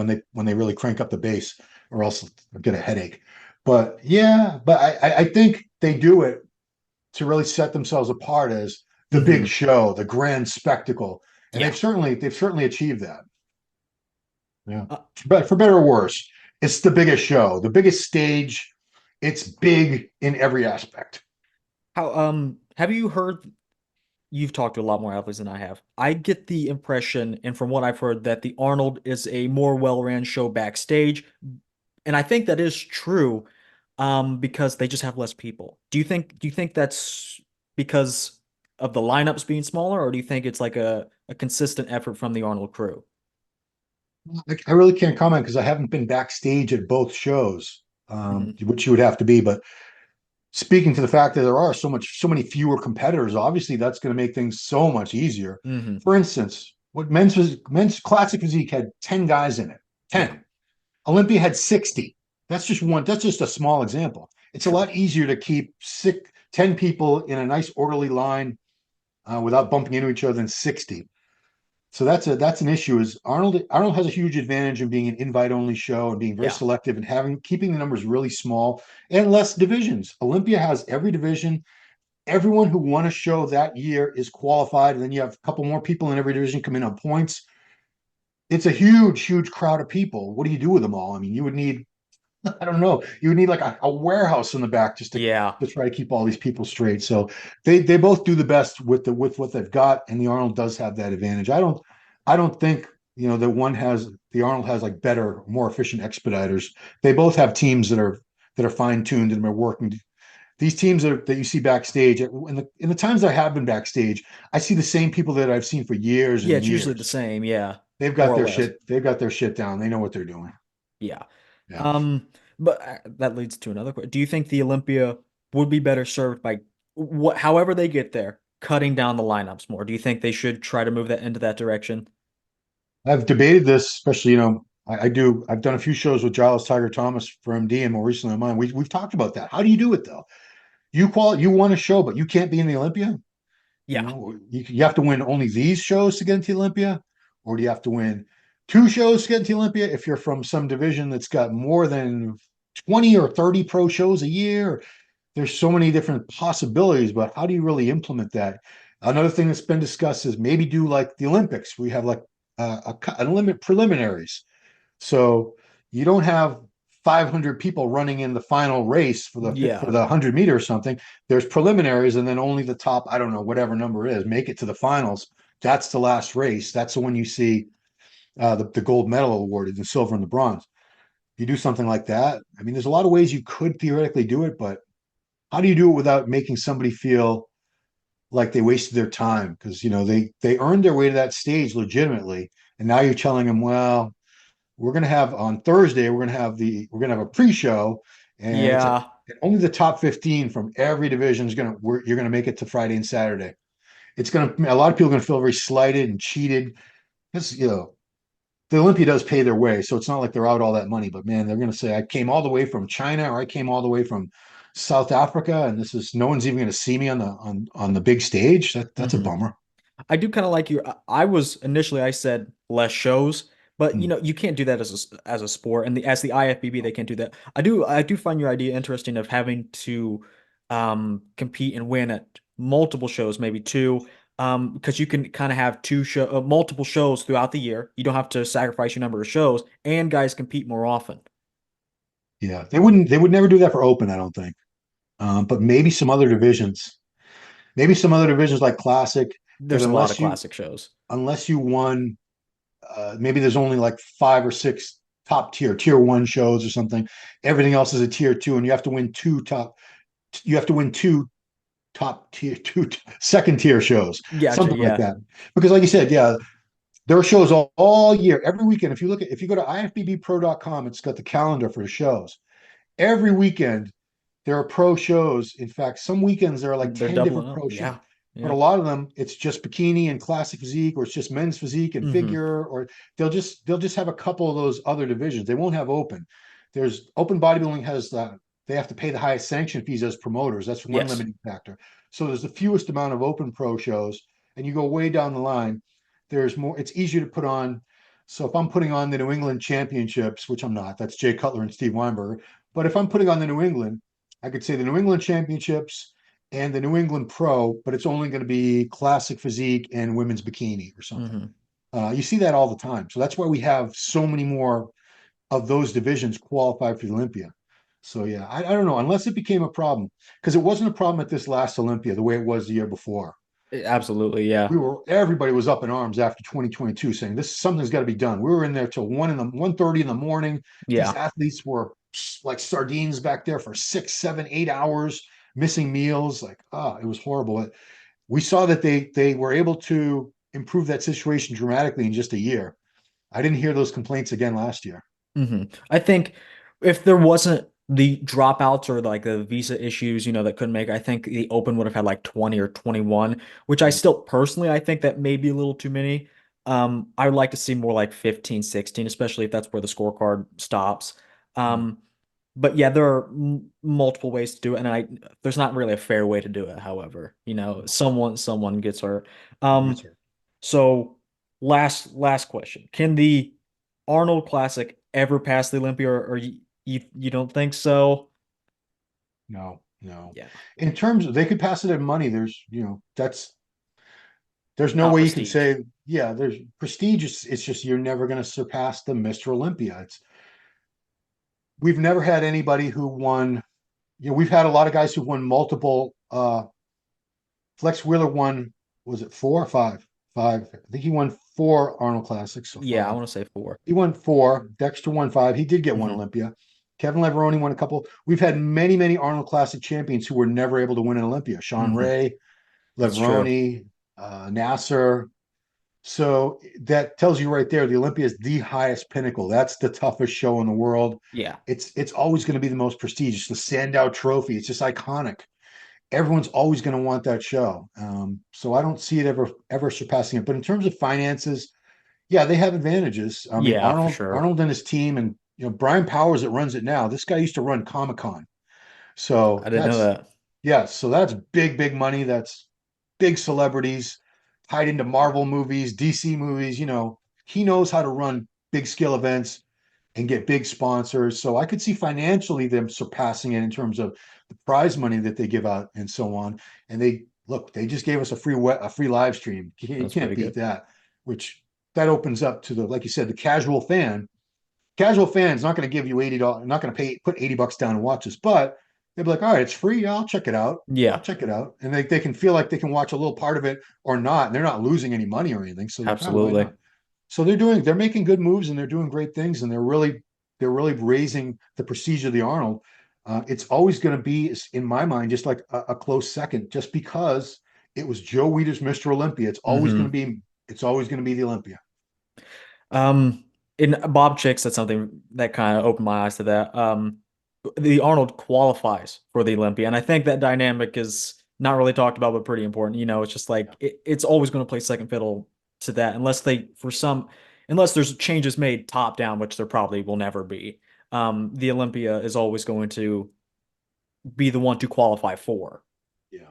they really crank up the bass, or else I'll get a headache. But yeah, but I think they do it to really set themselves apart as the big hmm show, the grand spectacle, and they've Yeah. certainly achieved that. Yeah, Uh, but for better or worse, it's the biggest show, the biggest stage. It's big in every aspect. how have you heard? You've talked to a lot more athletes than I have. I get the impression, and from what I've heard, that the Arnold is a more well-ran show backstage, and I think that is true, because they just have less people. Do you think that's because of the lineups being smaller, or do you think it's like a consistent effort from the Arnold crew? I really can't comment because I haven't been backstage at both shows, hmm which you would have to be. But speaking to the fact that there are so many fewer competitors, obviously that's going to make things so much easier. hmm For instance, what men's classic physique had 10 guys in it. Yeah, 10. Olympia had 60. That's just a small example. It's a sure. lot easier to keep 10 people in a nice orderly line without bumping into each other than 60. So that's an issue. Is Arnold has a huge advantage in being an invite only show and being very Yeah, selective and having keeping the numbers really small and less divisions. Olympia has every division. Everyone who won a show that year is qualified, and then you have a couple more people in every division come in on points. It's a huge crowd of people. What do you do with them all? I mean, you would need I don't know. You would need like a warehouse in the back just yeah, to try to keep all these people straight. So they both do the best with what they've got, and the Arnold does have that advantage. I don't think the Arnold has like better, more efficient expediters. They both have teams that are fine tuned and are working. These teams that you see backstage in the times I have been backstage, I see the same people that I've seen for years yeah. and It's usually the years. same. Yeah, They've more got or their less. shit. They've got their shit down. They know what they're doing. Yeah. Yeah. But that leads to another question. Do you think the Olympia would be better served by however they get there, cutting down the lineups more? Do you think they should try to move that into that direction? I've debated this, especially, I've done a few shows with Giles Tiger Thomas for MD and more recently on mine. We've talked about that. How do you do it though? You want a show, but you can't be in the Olympia. Yeah. You have to win only these shows to get into the Olympia, or do you have to win two shows to get into the Olympia if you're from some division that's got more than 20 or 30 pro shows a year? There's so many different possibilities, but how do you really implement that? Another thing that's been discussed is maybe do like the Olympics. We have like an limit preliminaries. So you don't have 500 people running in the final race for Yeah. the 100 meter or something. There's preliminaries, and then only the top, I don't know, whatever number it is, make it to the finals. That's the last race. That's the one you see the gold medal awarded, the silver and the bronze. You do something like that. I mean, there's a lot of ways you could theoretically do it, but how do you do it without making somebody feel like they wasted their time? Because they earned their way to that stage legitimately, and now you're telling them, well, we're going to have on Thursday, we're going to have a pre-show, and it's a Yeah. Only the top 15 from every division is you're gonna make it to Friday and Saturday. It's gonna A lot of people are gonna feel very slighted and cheated. Because the Olympia does pay their way, so it's not like they're out all that money. But man, they're gonna say I came all the way from China or I came all the way from South Africa, and this is no one's even gonna see me on the big stage. That's a Hmm. bummer. I do kind of like you. I was initially I said less shows, but Hmm. you can't do that as a sport, and as the IFBB they can't do that. I do find your idea interesting of having to compete and win at multiple shows, maybe two, because you can kind of have multiple shows throughout the year. You don't have to sacrifice your number of shows, and guys compete more often. Yeah, they would never do that for open, I don't think. But maybe some other divisions like classic, that There's a lot of classic shows. unless you won, maybe there's only like five or six top tier one shows or something. Everything else is a tier two, and you have to win two top tier two second tier shows, Gotcha. something like Yeah. that. Because like you said, yeah, there are shows all year, every weekend. If you go to ifbbpro.com, it's got the calendar for the shows. Every weekend there are pro shows. In fact, some weekends there are like They're 10 doubling different up. pro shows. Yeah. But a Yeah. lot of them, it's just bikini and classic physique, or it's just men's physique and Hmm. figure, or they'll just have a couple of those other divisions. They won't have open. There's open bodybuilding has they have to pay the highest sanction fees as promoters. That's one Yes. limiting factor. So there's the fewest amount of open pro shows, and you go way down the line. There's more. It's easier to put on. So if I'm putting on the New England Championships, which I'm not, that's Jay Cutler and Steve Weinberger. But if I'm putting on the New England, I could say the New England Championships and the New England Pro, but it's only going to be classic physique and women's bikini or something. Hmm. You see that all the time. So that's why we have so many more of those divisions qualify for the Olympia. So yeah, I don't know, unless it became a problem, because it wasn't a problem at this last Olympia the way it was the year before. Absolutely. Yeah. Everybody was up in arms after 2022 saying this something's got to be done. We were in there till 1:30 in the morning. These Yeah. athletes were like sardines back there for 6, 7, 8 hours, missing meals. Like, it was horrible. We saw that they were able to improve that situation dramatically in just a year. I didn't hear those complaints again last year. I think if there wasn't the dropouts or like the visa issues, that couldn't make, I think the Open would have had like 20 or 21, which I still personally I think that may be a little too many. I would like to see more like 15, 16, especially if that's where the scorecard stops. Um, but yeah, there are multiple ways to do it, and there's not really a fair way to do it. However, someone gets hurt. Yes, Um, sir. so last question. Can the Arnold Classic ever pass the Olympia, or you don't think so? No, no. Yeah, In terms of they could pass it in money, there's no not way you can prestige. say, yeah, there's prestige. It's just you're never going to surpass the Mr. Olympia. We've never had anybody who won. We've had a lot of guys who won multiple. Flex Wheeler won, was it four or five? Five. I think he won four Arnold Classics, so Yeah, I five. want to say four. He won four. Dexter won five. He did get one Hmm. Olympia. Kevin Leveroni won a couple. We've had many, many Arnold Classic champions who were never able to win an Olympia. Sean Hmm. Ray, That's true. Leveroni, Nasser. So that tells you right there, the Olympia is the highest pinnacle. That's the toughest show in the world. Yeah, It's always going to be the most prestigious. The Sandow Trophy. It's just iconic. Everyone's always going to want that show. So I don't see it ever surpassing it. But in terms of finances, yeah, they have advantages. I mean, yeah, for sure. Arnold and his team, and Brian Powers that runs it now. This guy used to run Comic Con, I so didn't know that. that's big money. That's big celebrities tied into Marvel movies, DC movies. He knows how to run big scale events and get big sponsors. So I could see financially them surpassing it in terms of the prize money that they give out and so on. And they just gave us a free live stream. You That's can't pretty beat good. that. Which that opens up to the like you said, the casual fan. Casual fan's not going to give you $80, not going to put $80 down and watch this, but they'll be like, all right, it's free. Yeah, I'll check it out. I'll Yeah, check it out. And they can feel like they can watch a little part of it or not. And they're not losing any money or anything. So like, why absolutely. not? So they're making good moves and they're doing great things and they're really raising the prestige of the Arnold. It's always going to be, in my mind, just like a close second, just because it was Joe Weider's Mr. Olympia. Hmm. It's always going to be the Olympia. In Bob Chick said something that kind of opened my eyes to that. the Arnold qualifies for the Olympia, and I think that dynamic is not really talked about, but pretty important. It's just like it's always going to play second fiddle to that, unless there's changes made top down, which there probably will never be. The Olympia is always going to be the one to qualify for. Yeah.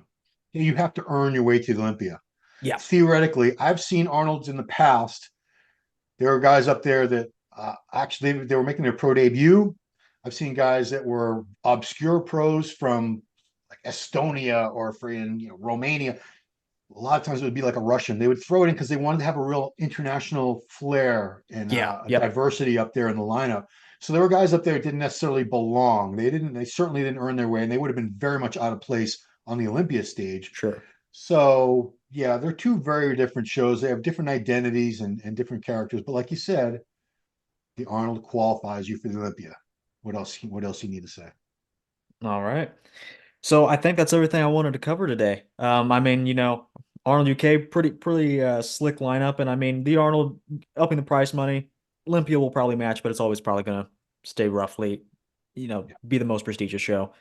You have to earn your way to the Olympia. Yeah. Theoretically, I've seen Arnold's in the past. There were guys up there that actually they were making their pro debut. I've seen guys that were obscure pros from like Estonia or Romania. A lot of times it would be like a Russian. They would throw it in because they wanted to have a real international flair and Yeah. a Yep. diversity up there in the lineup. So there were guys up there that didn't necessarily belong. They certainly didn't earn their way, and they would have been very much out of place on the Olympia stage. Sure. So yeah, they're two very different shows. They have different identities and different characters. But like you said, the Arnold qualifies you for the Olympia. What else you need to say? All right. So I think that's everything I wanted to cover today. I mean, Arnold UK, pretty slick lineup, and I mean the Arnold upping the price money. Olympia will probably match, but it's always probably gonna stay roughly, Yeah, be the most prestigious show.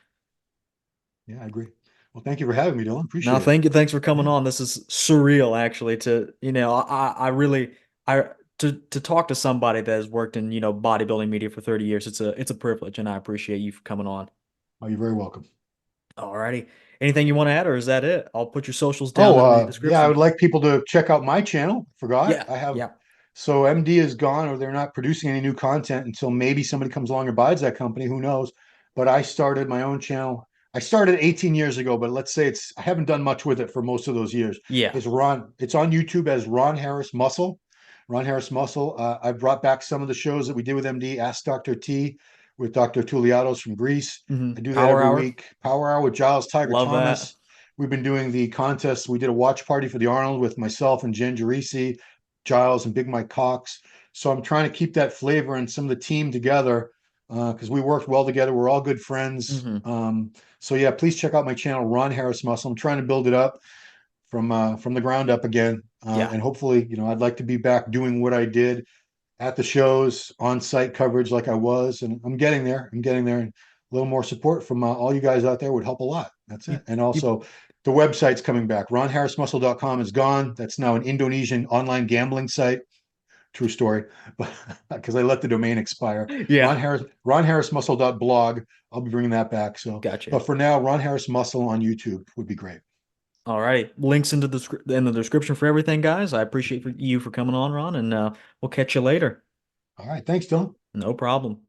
yeah, I agree. Well, thank you for having me, Dylan. Now, Appreciate it. thanks for coming on. This is surreal, actually. I really, to talk to somebody that has worked in bodybuilding media for 30 years. It's a privilege, and I appreciate you for coming on. Oh, you're very welcome. Alrighty. Anything you want to add, or is that it? I'll put your socials down Oh, in the yeah, I description. would like people to check out my channel. Forgot. Yeah, I have yeah. so MD is gone or they're not producing any new content until maybe somebody comes along and buys that company. Who knows? But I started my own channel. I started 18 years ago, but let's say I haven't done much with it for most of those years. Yeah. It's on YouTube as Ron Harris Muscle. Ron Harris Muscle. I brought back some of the shows that we did with MD, Ask Dr. T with Dr. Tuliados from Greece. I do that Power every Hour. week. Power Hour with Giles Tiger Love that. Thomas. We've been doing the contests. We did a watch party for the Arnold with myself and Jen Gerisi, Giles, and Big Mike Cox. So I'm trying to keep that flavor and some of the team together because we worked well together. We're all good friends. Hmm. So yeah, please check out my channel, Ron Harris Muscle. I'm trying to build it up from the ground up again, Yeah. and hopefully, I'd like to be back doing what I did at the shows, on-site coverage like I was, and I'm getting there. I'm getting there. And a little more support from all you guys out there would help a lot. That's You, it. And you, also, the website's coming back. RonHarrisMuscle.com is gone. That's now an Indonesian online gambling site. True story, but because I let the domain expire. yeah. RonHarrisMuscle.blog. I'll be bringing that back. So, Gotcha. but for now, Ron Harris Muscle on YouTube would be great. All right. Links in the description for everything, guys. I appreciate you for coming on, Ron, and we'll catch you later. All right. Thanks, Dylan. No problem.